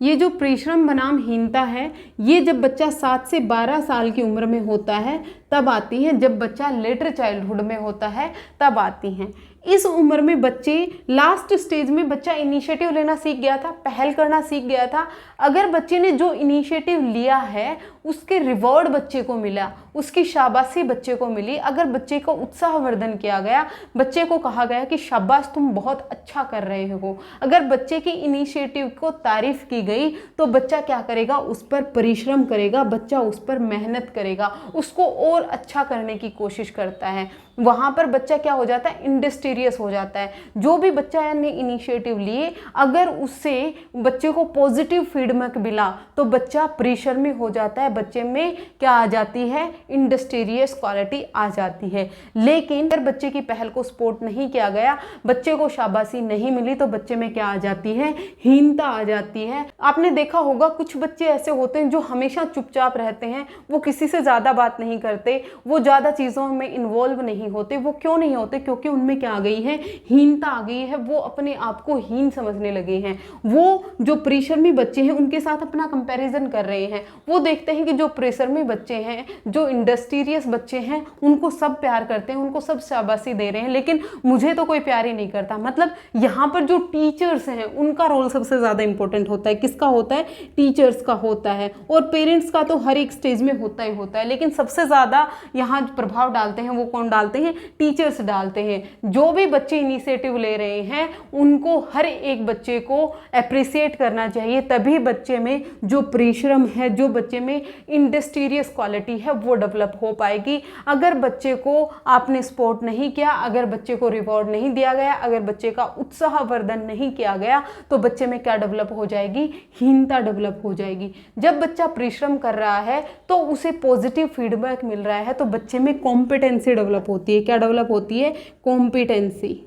ये जो परिश्रम बनाम हीनता है, ये जब बच्चा 7 से 12 साल की उम्र में होता है तब आती है, जब बच्चा लेटर चाइल्डहुड में होता है तब आती हैं। इस उम्र में बच्चे, लास्ट स्टेज में बच्चा इनिशिएटिव लेना सीख गया था, पहल करना सीख गया था। अगर बच्चे ने जो इनिशिएटिव लिया है उसके रिवॉर्ड बच्चे को मिला, उसकी शाबाशी बच्चे को मिली, अगर बच्चे को उत्साहवर्धन किया गया, बच्चे को कहा गया कि शाबाश तुम बहुत अच्छा कर रहे हो, अगर बच्चे की इनिशिएटिव को तारीफ की गई तो बच्चा क्या करेगा, उस पर परिश्रम करेगा, बच्चा उस पर मेहनत करेगा, उसको और अच्छा करने की कोशिश करता है। वहाँ पर बच्चा क्या हो जाता है, इंडस्ट्रियस हो जाता है। जो भी बच्चा ने इनिशिएटिव लिए, अगर उससे बच्चे को पॉजिटिव फीडबैक मिला तो बच्चा परिश्रमी हो जाता है, बच्चे में क्या आ जाती है, इंडस्ट्रियस क्वालिटी आ जाती है। लेकिन अगर बच्चे की पहल को सपोर्ट नहीं किया गया, बच्चे को शाबाशी नहीं मिली, तो बच्चे में क्या आ जाती है, हीनता आ जाती है। आपने देखा होगा कुछ बच्चे ऐसे होते हैं जो हमेशा चुपचाप रहते हैं, वो किसी से ज़्यादा बात नहीं करते, वो ज़्यादा चीज़ों में इन्वॉल्व नहीं होते। वो क्यों नहीं होते, क्योंकि उनमें क्या आ गई है, हीनता आ गई है, वो अपने आप को हीन समझने लगे हैं। वो जो परिश्रमी बच्चे हैं उनके साथ अपना कंपैरिजन कर रहे हैं। वो देखते हैं कि जो परिश्रमी बच्चे हैं, जो इंडस्ट्रियस बच्चे हैं, उनको सब प्यार करते हैं, उनको सब शाबाशी दे रहे हैं, लेकिन मुझे तो कोई प्यार ही नहीं करता। मतलब यहाँ पर जो टीचर्स हैं उनका रोल सबसे ज़्यादा इंपॉर्टेंट होता है। किसका होता है, टीचर्स का होता है। और पेरेंट्स का तो हर एक स्टेज में होता ही होता है, लेकिन सबसे ज़्यादा यहाँ प्रभाव डालते हैं वो कौन डालते हैं, टीचर्स डालते हैं। जो भी बच्चे इनिशिएटिव ले रहे हैं उनको, हर एक बच्चे को अप्रिशिएट करना चाहिए, तभी बच्चे में जो परिश्रम है, जो बच्चे में इंडस्ट्रियस क्वालिटी है वो डेवलप हो पाएगी। अगर बच्चे को आपने सपोर्ट नहीं किया, अगर बच्चे को रिवॉर्ड नहीं दिया गया, अगर बच्चे का उत्साहवर्धन नहीं किया गया, तो बच्चे में क्या डेवलप हो जाएगी, हीनता डेवलप हो जाएगी। जब बच्चा परिश्रम कर रहा है तो उसे पॉजिटिव फीडबैक मिल रहा है, तो बच्चे में कॉम्पिटेंसी डेवलप होती है। क्या डेवलप होती है, कॉम्पिटेंसी।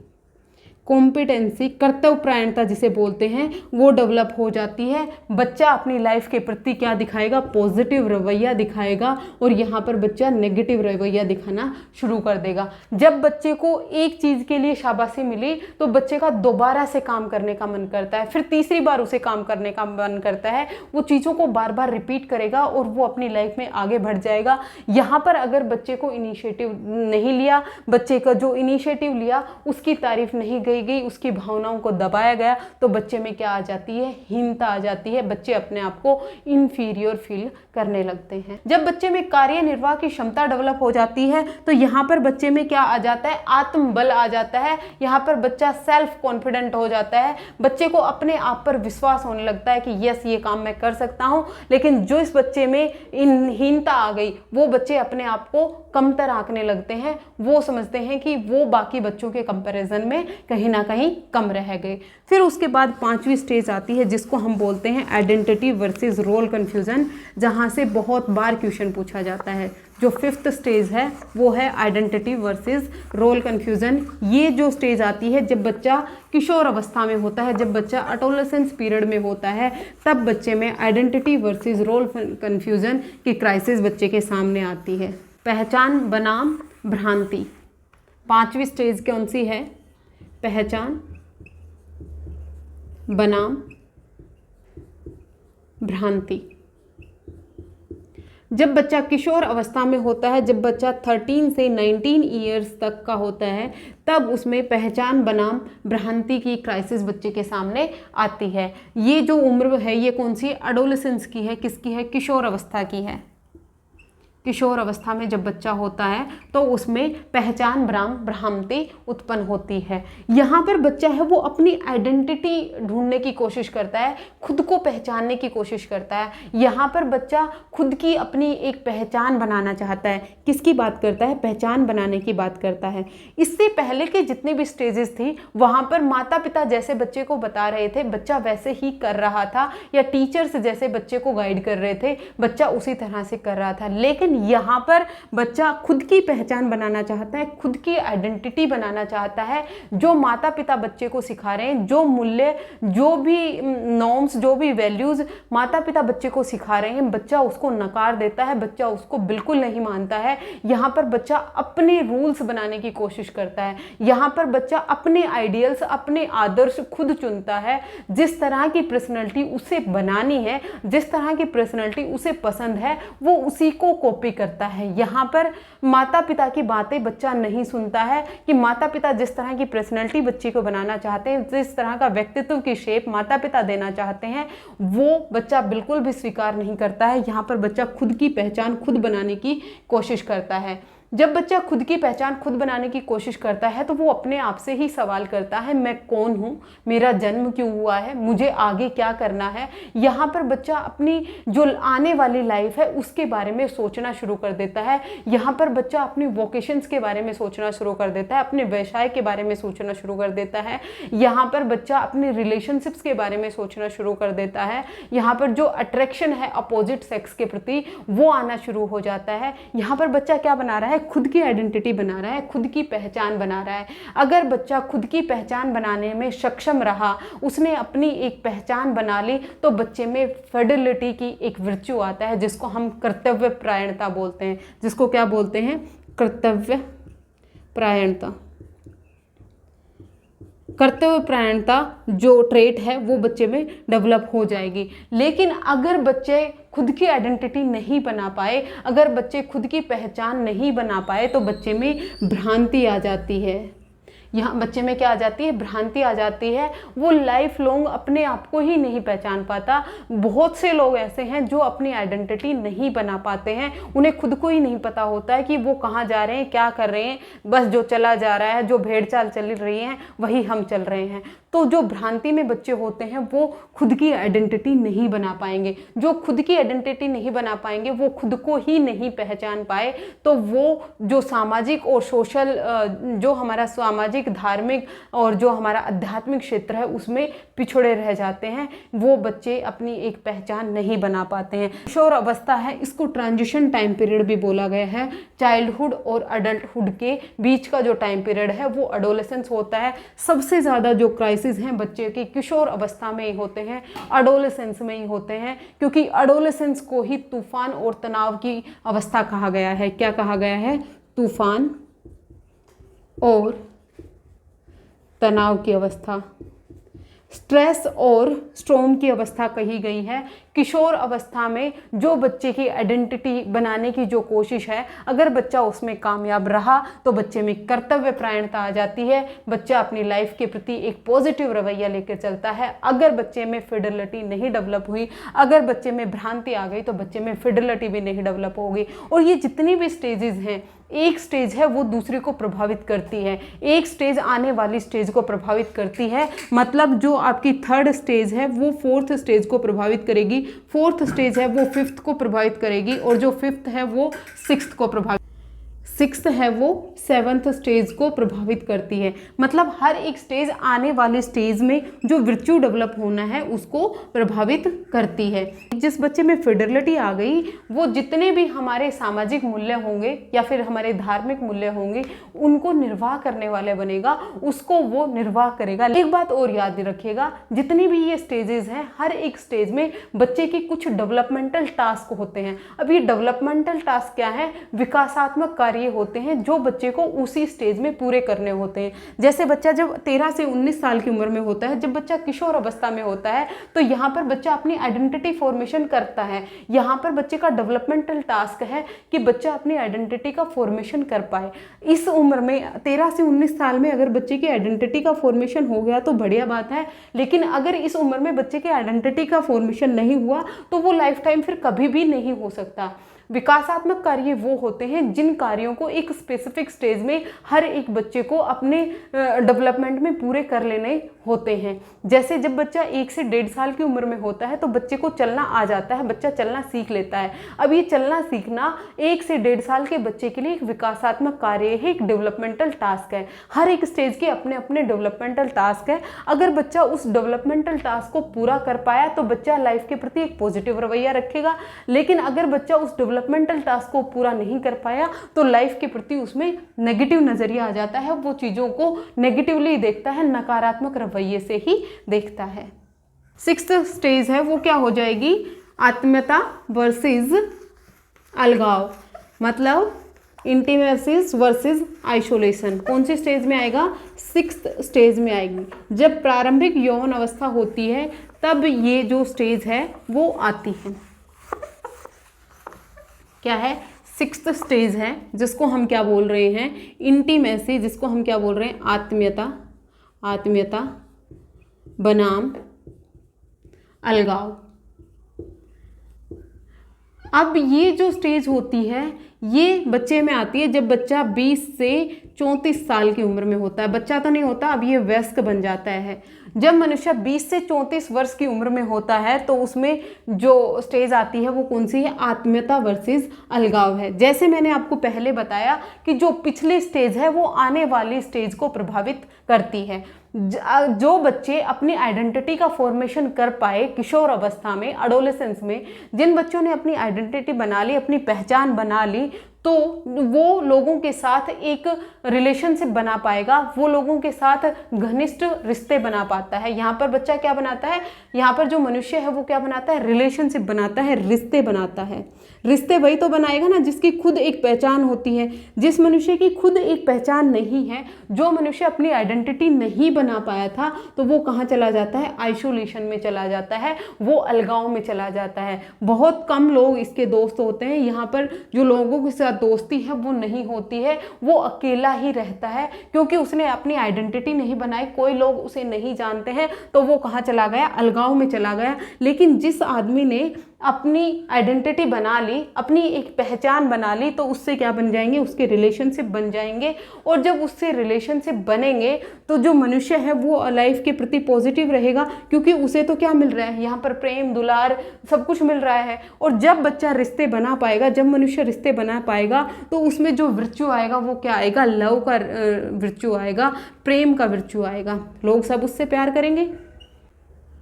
कॉम्पिटेंसी, कर्तव्यपरायणता जिसे बोलते हैं, वो डेवलप हो जाती है। बच्चा अपनी लाइफ के प्रति क्या दिखाएगा, पॉजिटिव रवैया दिखाएगा, और यहाँ पर बच्चा नेगेटिव रवैया दिखाना शुरू कर देगा। जब बच्चे को एक चीज़ के लिए शाबाशी मिली तो बच्चे का दोबारा से काम करने का मन करता है, फिर तीसरी बार उसे काम करने का मन करता है, वो चीज़ों को बार बार रिपीट करेगा और वो अपनी लाइफ में आगे बढ़ जाएगा। यहाँ पर अगर बच्चे को इनिशिएटिव नहीं लिया, बच्चे का जो इनिशिएटिव लिया उसकी तारीफ नहीं गई, उसकी भावनाओं को दबाया गया, तो बच्चे में क्या आ जाती है, हीनता आ जाती है। बच्चे अपने आप को इंफीरियर फील करने लगते हैं। जब बच्चे में कार्य निर्वाह की क्षमता डेवलप हो जाती है तो यहाँ पर बच्चे में क्या आ जाता है, आत्मबल आ जाता है। यहाँ पर बच्चा सेल्फ कॉन्फिडेंट हो जाता है, बच्चे को अपने आप पर विश्वास होने लगता है कि यस ये काम मैं कर सकता हूँ। लेकिन जो इस बच्चे में हीनता आ गई, वो बच्चे अपने आप को कमतर आंकने लगते हैं, वो समझते हैं कि वो बाकी बच्चों के कंपैरिजन में कहीं ना कहीं कम रह गए। फिर उसके बाद 5वीं स्टेज आती है जिसको हम बोलते हैं आइडेंटिटी वर्सेस रोल कन्फ्यूजन, जहाँ से बहुत बार क्वेश्चन पूछा जाता है। जो 5th स्टेज है वो है आइडेंटिटी वर्सेस रोल कन्फ्यूजन। ये जो स्टेज आती है जब बच्चा किशोर अवस्था में होता है, जब बच्चा एडोलेसेंस पीरियड में होता है, तब बच्चे में आइडेंटिटी वर्सेस रोल कन्फ्यूजन की क्राइसिस बच्चे के सामने आती है। पहचान बनाम भ्रांति। 5वीं स्टेज कौन सी है, पहचान बनाम भ्रांति। जब बच्चा किशोर अवस्था में होता है, जब बच्चा 13 से 19 ईयर्स तक का होता है, तब उसमें पहचान बनाम भ्रांति की क्राइसिस बच्चे के सामने आती है। ये जो उम्र है ये कौन सी, एडोलेसेंस की है, किसकी है, किशोर अवस्था की है। किशोर अवस्था में जब बच्चा होता है तो उसमें पहचान बनाम भ्रांति उत्पन्न होती है। यहाँ पर बच्चा है वो अपनी आइडेंटिटी ढूंढने की कोशिश करता है, खुद को पहचानने की कोशिश करता है। यहाँ पर बच्चा खुद की अपनी एक पहचान बनाना चाहता है। किसकी बात करता है, पहचान बनाने की बात करता है। इससे पहले के जितने भी स्टेजेस थी वहाँ पर माता पिता जैसे बच्चे को बता रहे थे बच्चा वैसे ही कर रहा था, या टीचर्स जैसे बच्चे को गाइड कर रहे थे बच्चा उसी तरह से कर रहा था। लेकिन लेकिन यहाँ पर बच्चा खुद की पहचान बनाना चाहता है, खुद की आइडेंटिटी बनाना चाहता है। जो माता पिता बच्चे को सिखा रहे हैं, जो मूल्य, जो भी नॉर्म्स, जो भी वैल्यूज माता पिता बच्चे को सिखा रहे हैं, बच्चा उसको नकार देता है, बच्चा उसको बिल्कुल नहीं मानता है। यहाँ पर बच्चा अपने रूल्स बनाने की कोशिश करता है, यहाँ पर बच्चा अपने आइडियल्स, अपने आदर्श खुद चुनता है। जिस तरह की पर्सनैलिटी उसे बनानी है, जिस तरह की पर्सनैलिटी उसे पसंद है, वो उसी को कॉपी करता है। यहाँ पर माता पिता की बातें बच्चा नहीं सुनता है कि माता पिता जिस तरह की पर्सनैलिटी बच्चे को बनाना चाहते हैं, जिस तरह का व्यक्तित्व की शेप माता पिता देना चाहते हैं, वो बच्चा बिल्कुल भी स्वीकार नहीं करता है। यहाँ पर बच्चा खुद की पहचान खुद बनाने की कोशिश करता है। जब बच्चा खुद की पहचान खुद बनाने की कोशिश करता है तो वो अपने आप से ही सवाल करता है, मैं कौन हूँ, मेरा जन्म क्यों हुआ है, मुझे आगे क्या करना है। यहाँ पर बच्चा अपनी जो आने वाली लाइफ है उसके बारे में सोचना शुरू कर देता है। यहाँ पर बच्चा अपनी वोकेशंस के बारे में सोचना शुरू कर देता है, अपने व्यवसाय के बारे में सोचना शुरू कर देता है। यहाँ पर बच्चा अपने रिलेशनशिप्स के बारे में सोचना शुरू कर देता है। यहाँ पर जो अट्रैक्शन है अपोजिट सेक्स के प्रति वो आना शुरू हो जाता है। यहाँ पर बच्चा क्या बना रहा है, खुद की आइडेंटिटी बना रहा है, खुद की पहचान बना रहा है। अगर बच्चा खुद की पहचान बनाने में सक्षम रहा, उसने अपनी एक पहचान बना ली, तो बच्चे में फिडेलिटी की एक वर्च्यू आता है जिसको हम कर्तव्य परायणता बोलते हैं। जिसको क्या बोलते हैं, कर्तव्य परायणता। कर्तव्य परायणता जो ट्रेट है वो बच्चे में डेवलप हो जाएगी। लेकिन अगर बच्चे खुद की आइडेंटिटी नहीं बना पाए, अगर बच्चे खुद की पहचान नहीं बना पाए, तो बच्चे में भ्रांति आ जाती है। यहाँ बच्चे में क्या आ जाती है, भ्रांति आ जाती है। वो लाइफ लॉन्ग अपने आप को ही नहीं पहचान पाता। बहुत से लोग ऐसे हैं जो अपनी आइडेंटिटी नहीं बना पाते हैं, उन्हें खुद को ही नहीं पता होता है कि वो कहाँ जा रहे हैं, क्या कर रहे हैं। बस जो चला जा रहा है, जो भेड़ चाल चल रही है, वही हम चल रहे हैं। तो जो भ्रांति में बच्चे होते हैं वो खुद की आइडेंटिटी नहीं बना पाएंगे। जो खुद की आइडेंटिटी नहीं बना पाएंगे, वो खुद को ही नहीं पहचान पाए, तो वो जो सामाजिक और सोशल, जो हमारा सामाजिक, धार्मिक और जो हमारा आध्यात्मिक क्षेत्र है उसमें पिछड़े रह जाते हैं। वो बच्चे अपनी एक पहचान नहीं बना पाते हैं। किशोर अवस्था है, इसको ट्रांजिशन टाइम पीरियड भी बोला गया है। चाइल्डहुड और अडल्टहुड के बीच का जो टाइम पीरियड है वो एडोलेसेंस होता है। सबसे ज़्यादा जो क्राइसिस हैं बच्चे के किशोर अवस्था में ही होते हैं, एडोलेसेंस में ही होते हैं, क्योंकि एडोलेसेंस को ही तूफान और तनाव की अवस्था कहा गया है। क्या कहा गया है, तूफान और तनाव की अवस्था, स्ट्रेस और स्ट्रॉम की अवस्था कही गई है। किशोर अवस्था में जो बच्चे की आइडेंटिटी बनाने की जो कोशिश है, अगर बच्चा उसमें कामयाब रहा तो बच्चे में कर्तव्य परायणता आ जाती है। बच्चा अपनी लाइफ के प्रति एक पॉजिटिव रवैया लेकर चलता है। अगर बच्चे में फिडेलिटी नहीं डेवलप हुई, अगर बच्चे में भ्रांति आ गई, तो बच्चे में फिडेलिटी भी नहीं डेवलप होगी। और ये जितनी भी स्टेजेस हैं, एक स्टेज है वो दूसरे को प्रभावित करती है, एक स्टेज आने वाली स्टेज को प्रभावित करती है। मतलब जो आपकी थर्ड स्टेज है वो फोर्थ स्टेज को प्रभावित करेगी, फोर्थ स्टेज है वो फिफ्थ को प्रभावित करेगी, और जो फिफ्थ है वो सिक्स्थ को प्रभावित, सिक्स्थ है वो सेवन्थ स्टेज को प्रभावित करती है। मतलब हर एक स्टेज आने वाले स्टेज में जो वर्च्यू डेवलप होना है उसको प्रभावित करती है। जिस बच्चे में फिडेलिटी आ गई, वो जितने भी हमारे सामाजिक मूल्य होंगे या फिर हमारे धार्मिक मूल्य होंगे उनको निर्वाह करने वाले बनेगा, उसको वो निर्वाह करेगा। एक बात और याद रखिएगा, जितनी भी ये स्टेजेस हैं, हर एक स्टेज में बच्चे के कुछ डेवलपमेंटल टास्क होते हैं। अब ये डेवलपमेंटल टास्क क्या है, विकासात्मक कार्य होते हैं जो बच्चे को उसी स्टेज में पूरे करने होते हैं। जैसे बच्चा जब 13 से 19 साल की उम्र में होता है, जब बच्चा किशोर अवस्था में होता है, तो यहाँ पर बच्चा अपनी आइडेंटिटी फॉर्मेशन करता है। यहाँ पर बच्चे का डेवलपमेंटल टास्क है कि बच्चा अपनी आइडेंटिटी का फॉर्मेशन कर पाए। इस उम्र में 13 से 19 साल में अगर बच्चे की आइडेंटिटी का फॉर्मेशन हो गया तो बढ़िया बात है, लेकिन अगर इस उम्र में बच्चे की आइडेंटिटी का फॉर्मेशन नहीं हुआ तो वो लाइफ टाइम फिर कभी भी नहीं हो सकता। विकासात्मक कार्य वो होते हैं जिन कार्यों को एक स्पेसिफिक स्टेज में हर एक बच्चे को अपने डेवलपमेंट में पूरे कर लेने होते हैं। जैसे जब बच्चा 1 से 1.5 साल की उम्र में होता है तो बच्चे को चलना आ जाता है, बच्चा चलना सीख लेता है। अब ये चलना सीखना 1 से 1.5 साल के बच्चे के लिए एक विकासात्मक कार्य है, एक डेवलपमेंटल टास्क है। हर एक स्टेज के अपने अपने डेवलपमेंटल टास्क है। अगर बच्चा उस डेवलपमेंटल टास्क को पूरा कर पाया तो बच्चा लाइफ के प्रति एक पॉजिटिव रवैया रखेगा, लेकिन अगर बच्चा उस डेवलपमेंटल टास्क को पूरा नहीं कर पाया तो लाइफ के प्रति उसमें नेगेटिव नज़रिया आ जाता है, वो चीज़ों को नेगेटिवली देखता है, नकारात्मक रवैये से ही देखता है। 6th स्टेज है वो क्या हो जाएगी, आत्मीयता वर्सेस अलगाव, मतलब इंटीमेसीज वर्सेस आइसोलेशन। कौन सी स्टेज में आएगा, 6th स्टेज में आएगी। जब प्रारंभिक यौवन अवस्था होती है तब ये जो स्टेज है वो आती है। क्या है, 6th स्टेज है जिसको हम क्या बोल रहे हैं, इंटीमेसी, जिसको हम क्या बोल रहे हैं, आत्मीयता, आत्मीयता बनाम अलगाव। अब ये जो स्टेज होती है ये बच्चे में आती है जब बच्चा 20 से 34 साल की उम्र में होता है। बच्चा तो नहीं होता, अब ये वयस्क बन जाता है। जब मनुष्य 20 से 34 वर्ष की उम्र में होता है तो उसमें जो स्टेज आती है वो कौन सी है, आत्मीयता वर्सेस अलगाव है। जैसे मैंने आपको पहले बताया कि जो पिछली स्टेज है वो आने वाली स्टेज को प्रभावित करती है। जो बच्चे अपनी आइडेंटिटी का फॉर्मेशन कर पाए किशोर अवस्था में, एडोलेसेंस में, जिन बच्चों ने अपनी आइडेंटिटी बना ली, अपनी पहचान बना ली, तो वो लोगों के साथ एक रिलेशनशिप बना पाएगा, वो लोगों के साथ घनिष्ठ रिश्ते बना पाता है। यहाँ पर बच्चा क्या बनाता है, यहाँ पर जो मनुष्य है वो क्या बनाता है, रिलेशनशिप बनाता है, रिश्ते बनाता है। रिश्ते वही तो बनाएगा ना जिसकी खुद एक पहचान होती है। जिस मनुष्य की खुद एक पहचान नहीं है, जो मनुष्य अपनी आइडेंटिटी नहीं बना पाया था, तो वो कहाँ चला जाता है, आइसोलेशन में चला जाता है, वो अलगाव में चला जाता है। बहुत कम लोग इसके दोस्त होते हैं। यहाँ पर जो लोगों के साथ दोस्ती है वो नहीं होती है, वो अकेला ही रहता है क्योंकि उसने अपनी आइडेंटिटी नहीं बनाई, कोई लोग उसे नहीं जानते हैं, तो वो कहाँ चला गया, अलगाव में चला गया। लेकिन जिस आदमी ने अपनी आइडेंटिटी बना ली, अपनी एक पहचान बना ली, तो उससे क्या बन जाएंगे, उसके रिलेशनशिप बन जाएंगे। और जब उससे रिलेशनशिप बनेंगे तो जो मनुष्य है वो लाइफ के प्रति पॉजिटिव रहेगा क्योंकि उसे तो क्या मिल रहा है, यहाँ पर प्रेम दुलार सब कुछ मिल रहा है। और जब बच्चा रिश्ते बना पाएगा, जब मनुष्य रिश्ते बना पाएगा तो उसमें जो विर्च्यू आएगा वो क्या आएगा, लव का विर्च्यू आएगा, प्रेम का विर्च्यू आएगा। लोग सब उससे प्यार करेंगे,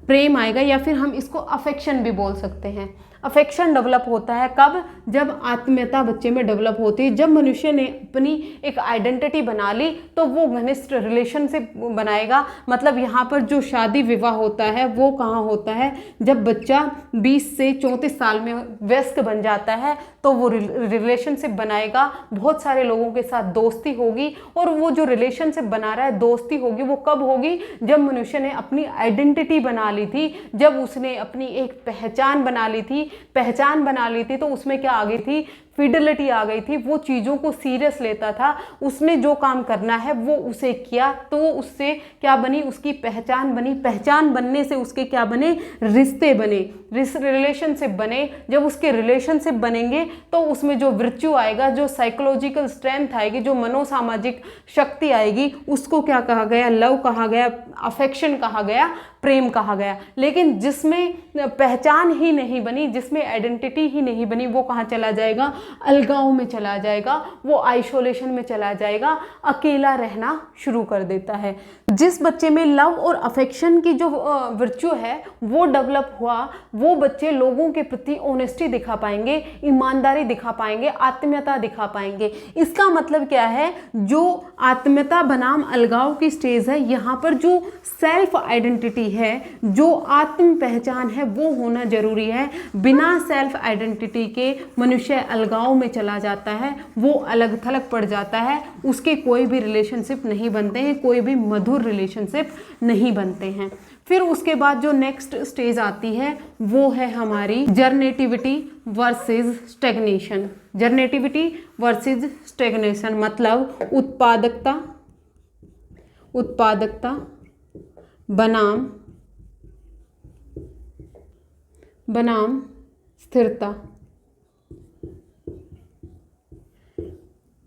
प्रेम आएगा, या फिर हम इसको अफेक्शन भी बोल सकते हैं। अफेक्शन डेवलप होता है कब, जब आत्मीयता बच्चे में डेवलप होती है। जब मनुष्य ने अपनी एक आइडेंटिटी बना ली तो वो घनिष्ठ रिलेशनशिप बनाएगा। मतलब यहाँ पर जो शादी विवाह होता है वो कहाँ होता है, जब बच्चा 20 से 34 साल में वयस्क बन जाता है तो वो रिलेशनशिप बनाएगा, बहुत सारे लोगों के साथ दोस्ती होगी। और वो जो रिलेशनशिप बना रहा है, दोस्ती होगी, वो कब होगी, जब मनुष्य ने अपनी आइडेंटिटी बना ली थी, जब उसने अपनी एक पहचान बना ली थी। पहचान बना ली थी तो उसमें क्या आ गई थी, फिडेलिटी आ गई थी, वो चीज़ों को सीरियस लेता था, उसने जो काम करना है वो उसे किया, तो उससे क्या बनी, उसकी पहचान बनी। पहचान बनने से उसके क्या बने, रिश्ते बने, रिलेशनशिप बने। जब उसके रिलेशनशिप बनेंगे तो उसमें जो विर्च्यू आएगा, जो साइकोलॉजिकल स्ट्रेंथ आएगी, जो मनोसामाजिक शक्ति आएगी, उसको क्या कहा गया, लव कहा गया, अफेक्शन कहा गया, प्रेम कहा गया। लेकिन जिसमें पहचान ही नहीं बनी, जिसमें आइडेंटिटी ही नहीं बनी, वो कहाँ चला जाएगा, अलगाव में चला जाएगा, वो आइसोलेशन में चला जाएगा, अकेला रहना शुरू कर देता है। जिस बच्चे में लव और अफेक्शन की जो विर्च्यू है वो डेवलप हुआ, वो बच्चे लोगों के प्रति ऑनेस्टी दिखा पाएंगे, ईमानदारी दिखा पाएंगे, आत्मीयता दिखा पाएंगे। इसका मतलब क्या है, जो आत्मीयता बनाम अलगाव की स्टेज है, यहाँ पर जो सेल्फ आइडेंटिटी है, जो आत्म पहचान है, वो होना जरूरी है। बिना सेल्फ आइडेंटिटी के मनुष्य अलगाव में चला जाता है, वो अलग थलग पड़ जाता है, उसके कोई भी रिलेशनशिप नहीं बनते हैं, कोई भी मधुर रिलेशनशिप नहीं बनते हैं। फिर उसके बाद जो नेक्स्ट स्टेज आती है वो है हमारी जर्नेटिविटी वर्सेस स्टेग्नेशन। जर्नेटिविटी वर्सेस स्टेग्नेशन मतलब उत्पादकता बनाम स्थिरता।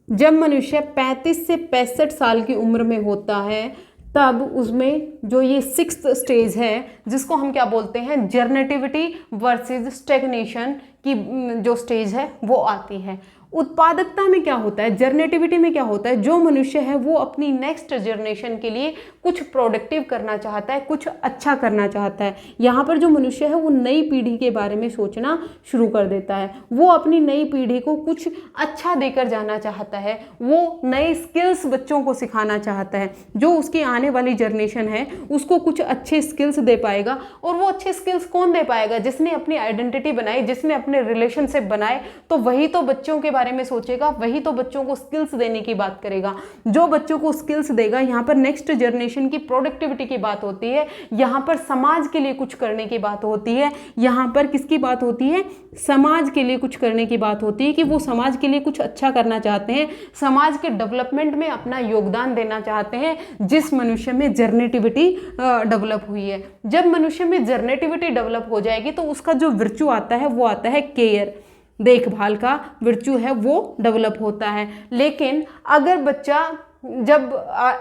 जब मनुष्य 35 से 65 साल की उम्र में होता है तब उसमें जो ये 6th स्टेज है जिसको हम क्या बोलते हैं, जर्नेटिविटी वर्सेस स्टेग्नेशन की जो स्टेज है वो आती है। उत्पादकता में क्या होता है, जर्नेटिविटी में क्या होता है, जो मनुष्य है वो अपनी नेक्स्ट जनरेशन के लिए कुछ प्रोडक्टिव करना चाहता है, कुछ अच्छा करना चाहता है। यहाँ पर जो मनुष्य है वो नई पीढ़ी के बारे में सोचना शुरू कर देता है, वो अपनी नई पीढ़ी को कुछ अच्छा देकर जाना चाहता है, वो नए स्किल्स बच्चों को सिखाना चाहता है, जो उसकी आने वाली जनरेशन है उसको कुछ अच्छे स्किल्स दे पाएगा। और वो अच्छे स्किल्स कौन दे पाएगा, जिसने अपनी आइडेंटिटी बनाई, जिसने अपने रिलेशनशिप बनाए, तो वही तो बच्चों के बारे में सोचेगा, वही तो बच्चों को स्किल्स देने की बात करेगा। जो बच्चों को स्किल्स देगा, यहाँ पर नेक्स्ट जनरेशन की प्रोडक्टिविटी की बात होती है, यहाँ पर समाज के लिए कुछ करने की बात होती है, यहाँ पर किसकी बात होती है, समाज के लिए कुछ करने की बात होती है, कि वो समाज के लिए कुछ अच्छा करना चाहते हैं, समाज के डेवलपमेंट में अपना योगदान देना चाहते हैं। जिस मनुष्य में जर्नेटिविटी डेवलप हुई है, जब मनुष्य में जर्नेटिविटी डेवलप हो जाएगी तो उसका जो विर्चू आता है वो आता है केयर, देखभाल का विर्चू है वो डेवलप होता है। लेकिन अगर बच्चा जब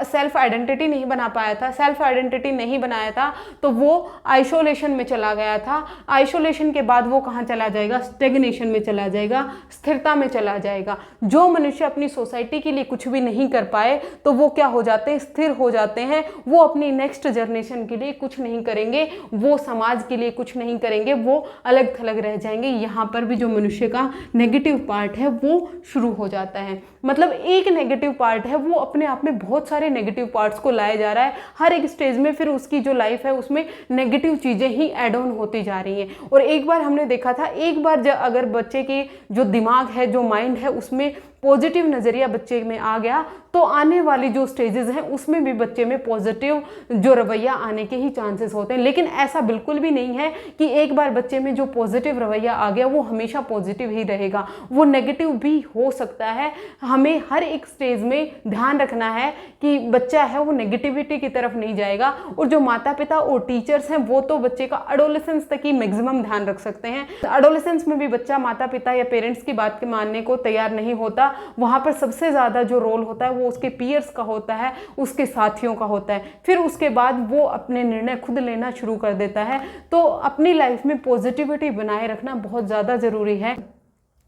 सेल्फ आइडेंटिटी नहीं बना पाया था, सेल्फ आइडेंटिटी नहीं बनाया था, तो वो आइसोलेशन में चला गया था। आइसोलेशन के बाद वो कहाँ चला जाएगा, स्टेग्नेशन में चला जाएगा, स्थिरता में चला जाएगा। जो मनुष्य अपनी सोसाइटी के लिए कुछ भी नहीं कर पाए तो वो क्या हो जाते हैं, स्थिर हो जाते हैं। वो अपनी नेक्स्ट जनरेशन के लिए कुछ नहीं करेंगे, वो समाज के लिए कुछ नहीं करेंगे, वो अलग थलग रह जाएंगे। यहाँ पर भी जो मनुष्य का नेगेटिव पार्ट है वो शुरू हो जाता है। मतलब एक नेगेटिव पार्ट है वो अपने आप में बहुत सारे नेगेटिव पार्ट्स को लाया जा रहा है। हर एक स्टेज में फिर उसकी जो लाइफ है उसमें नेगेटिव चीज़ें ही ऐड ऑन होती जा रही हैं। और एक बार हमने देखा था, एक बार अगर बच्चे की जो दिमाग है, जो माइंड है, उसमें पॉजिटिव नज़रिया बच्चे में आ गया तो आने वाली जो स्टेजेस हैं उसमें भी बच्चे में पॉजिटिव जो रवैया आने के ही चांसेस होते हैं। लेकिन ऐसा बिल्कुल भी नहीं है कि एक बार बच्चे में जो पॉजिटिव रवैया आ गया वो हमेशा पॉजिटिव ही रहेगा, वो नेगेटिव भी हो सकता है। हमें हर एक स्टेज में ध्यान रखना है कि बच्चा है वो नेगेटिविटी की तरफ नहीं जाएगा। और जो माता पिता और टीचर्स हैं वो तो बच्चे का एडोलेसेंस तक ही मैक्सिमम ध्यान रख सकते हैं। एडोलेसेंस में भी बच्चा माता पिता या पेरेंट्स की बात के मानने को तैयार नहीं होता। वहाँ पर सबसे ज़्यादा जो रोल होता है वो उसके पीयर्स का होता है, उसके साथियों का होता है। फिर उसके बाद वो अपने निर्णय खुद लेना शुरू कर देता है। तो अपनी लाइफ में पॉजिटिविटी बनाए रखना बहुत ज़्यादा ज़रूरी है।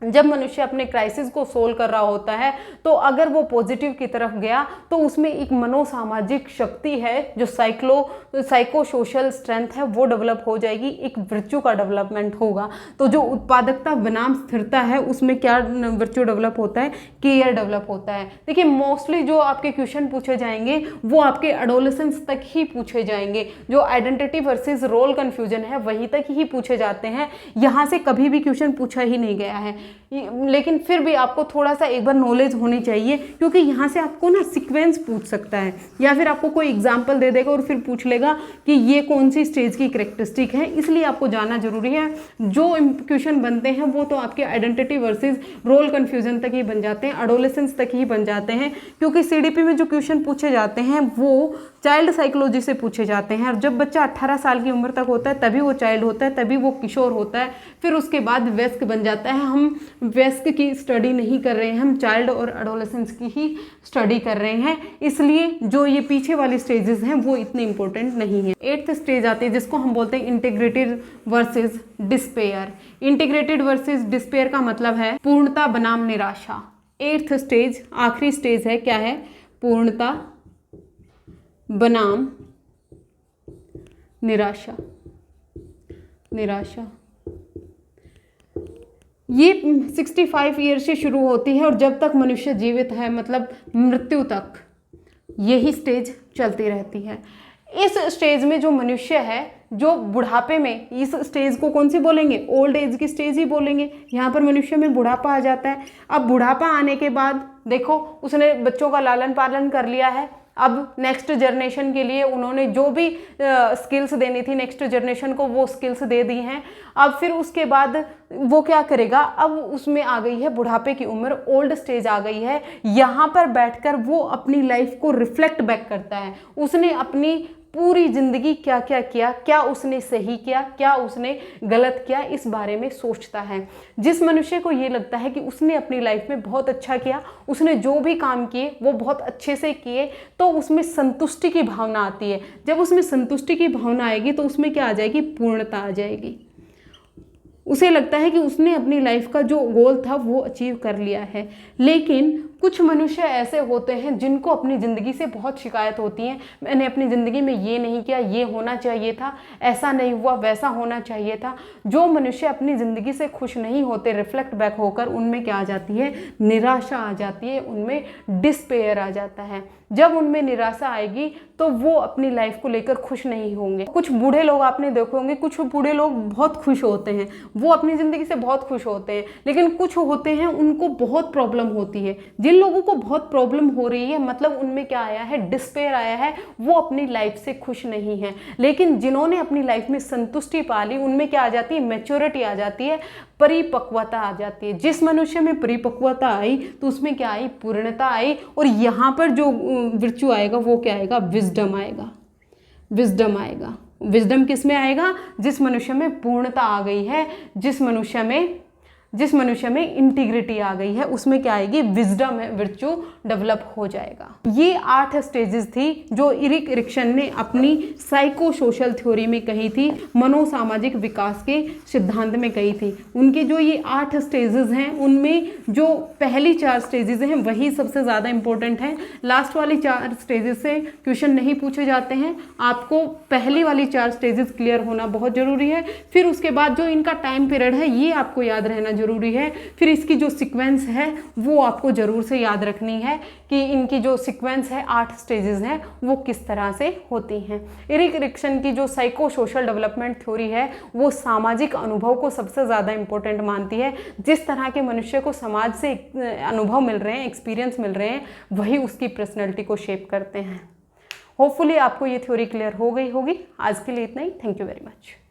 जब मनुष्य अपने क्राइसिस को सोल्व कर रहा होता है तो अगर वो पॉजिटिव की तरफ गया तो उसमें एक मनोसामाजिक शक्ति है, जो साइको सोशल स्ट्रेंथ है वो डेवलप हो जाएगी, एक वर्च्यू का डेवलपमेंट होगा। तो जो उत्पादकता बनाम स्थिरता है उसमें क्या वर्च्यू डेवलप होता है, केयर डेवलप होता है। देखिए मोस्टली जो आपके क्वेश्चन पूछे जाएंगे वो आपके एडोलेसेंस तक ही पूछे जाएंगे। जो आइडेंटिटी वर्सेस रोल कन्फ्यूजन है वहीं तक ही पूछे जाते हैं, यहाँ से कभी भी क्वेश्चन पूछा ही नहीं गया है। लेकिन फिर भी आपको थोड़ा सा एक बार नॉलेज होनी चाहिए, क्योंकि यहाँ से आपको ना सीक्वेंस पूछ सकता है या फिर आपको कोई एग्जांपल दे देगा और फिर पूछ लेगा कि ये कौन सी स्टेज की कैरेक्टरिस्टिक है, इसलिए आपको जाना जरूरी है। जो क्वेश्चन बनते हैं वो तो आपके आइडेंटिटी वर्सेस रोल कन्फ्यूजन तक ही बन जाते हैं, एडोलेसेंस तक ही बन जाते हैं। क्योंकि सीडीपी में जो क्वेश्चन पूछे जाते हैं वो चाइल्ड साइकोलॉजी से पूछे जाते हैं। और जब बच्चा 18 साल की उम्र तक होता है तभी वो चाइल्ड होता है, तभी वो किशोर होता है, फिर उसके बाद वयस्क बन जाता है। हम वयस्क की स्टडी नहीं कर रहे हैं, हम चाइल्ड और एडोलेसेंस की ही स्टडी कर रहे हैं, इसलिए जो ये पीछे वाली स्टेजेस हैं वो इतने इंपॉर्टेंट नहीं है। 8th स्टेज आती है जिसको हम बोलते हैं integrated versus despair. Integrated versus despair का मतलब है पूर्णता बनाम निराशा। 8th स्टेज आखिरी स्टेज है, क्या है, पूर्णता बनाम निराशा। ये 65 ईयर से शुरू होती है और जब तक मनुष्य जीवित है, मतलब मृत्यु तक, यही स्टेज चलती रहती है। इस स्टेज में जो मनुष्य है, जो बुढ़ापे में, इस स्टेज को कौन सी बोलेंगे, ओल्ड एज की स्टेज ही बोलेंगे। यहाँ पर मनुष्य में बुढ़ापा आ जाता है। अब बुढ़ापा आने के बाद देखो उसने बच्चों का लालन पालन कर लिया है, अब नेक्स्ट जनरेशन के लिए उन्होंने जो भी स्किल्स देनी थी नेक्स्ट जनरेशन को वो स्किल्स दे दी हैं। अब फिर उसके बाद वो क्या करेगा, अब उसमें आ गई है बुढ़ापे की उम्र, ओल्ड स्टेज आ गई है। यहाँ पर बैठकर वो अपनी लाइफ को रिफ्लेक्ट बैक करता है, उसने अपनी पूरी जिंदगी क्या क्या किया, क्या उसने सही किया, क्या उसने गलत किया, इस बारे में सोचता है। जिस मनुष्य को ये लगता है कि उसने अपनी लाइफ में बहुत अच्छा किया, उसने जो भी काम किए वो बहुत अच्छे से किए, तो उसमें संतुष्टि की भावना आती है। जब उसमें संतुष्टि की भावना आएगी तो उसमें क्या आ जाएगी, पूर्णता आ जाएगी। उसे लगता है कि उसने अपनी लाइफ का जो गोल था वो अचीव कर लिया है। लेकिन कुछ मनुष्य ऐसे होते हैं जिनको अपनी ज़िंदगी से बहुत शिकायत होती है, मैंने अपनी ज़िंदगी में ये नहीं किया, ये होना चाहिए था, ऐसा नहीं हुआ, वैसा होना चाहिए था। जो मनुष्य अपनी ज़िंदगी से खुश नहीं होते, रिफ्लेक्ट बैक होकर उनमें क्या आ जाती है, निराशा आ जाती है, उनमें डिस्पेयर आ जाता है। जब उनमें निराशा आएगी तो वो अपनी लाइफ को लेकर खुश नहीं होंगे। कुछ बूढ़े लोग आपने देखे होंगे, कुछ बूढ़े लोग बहुत खुश होते हैं, वो अपनी ज़िंदगी से बहुत खुश होते हैं। लेकिन कुछ होते हैं उनको बहुत प्रॉब्लम होती है। जिन लोगों को बहुत प्रॉब्लम हो रही है मतलब उनमें क्या आया है, डिस्पेयर आया है, वो अपनी लाइफ से खुश नहीं है। लेकिन जिन्होंने अपनी लाइफ में संतुष्टि पा ली उनमें क्या आ जाती है, मैच्योरिटी आ जाती है, परिपक्वता आ जाती है। जिस मनुष्य में परिपक्वता आई तो उसमें क्या आई, पूर्णता आई। और यहाँ पर जो विर्चू आएगा वो क्या आएगा, विजडम आएगा। विजडम आएगा। विजडम किस में आएगा, जिस मनुष्य में पूर्णता आ गई है, जिस मनुष्य में इंटीग्रिटी आ गई है, उसमें क्या आएगी, विजडम है, विर्चू डेवलप हो जाएगा। ये 8 स्टेजेस थी जो इरिक एरिक्सन ने अपनी साइको सोशल थ्योरी में कही थी, मनोसामाजिक विकास के सिद्धांत में कही थी। उनके जो ये 8 स्टेजेस हैं उनमें जो पहली 4 स्टेजेस हैं वही सबसे ज़्यादा इंपॉर्टेंट हैं। लास्ट वाली 4 स्टेजेस से क्वेश्चन नहीं पूछे जाते हैं। आपको पहली वाली 4 स्टेजेस क्लियर होना बहुत ज़रूरी है। फिर उसके बाद जो इनका टाइम पीरियड है ये आपको याद रहना जरूरी है। फिर इसकी जो सीक्वेंस है वो आपको जरूर से याद रखनी है कि इनकी जो सीक्वेंस है 8 स्टेजेस हैं वो किस तरह से होती हैं। इरिक एरिक्सन की जो साइको सोशल डेवलपमेंट थ्योरी है वो सामाजिक अनुभव को सबसे ज़्यादा इंपॉर्टेंट मानती है। जिस तरह के मनुष्य को समाज से अनुभव मिल रहे हैं, एक्सपीरियंस मिल रहे हैं, वही उसकी पर्सनैलिटी को शेप करते हैं। होपफुली आपको ये थ्योरी क्लियर हो गई होगी। आज के लिए इतना ही। Thank you very much.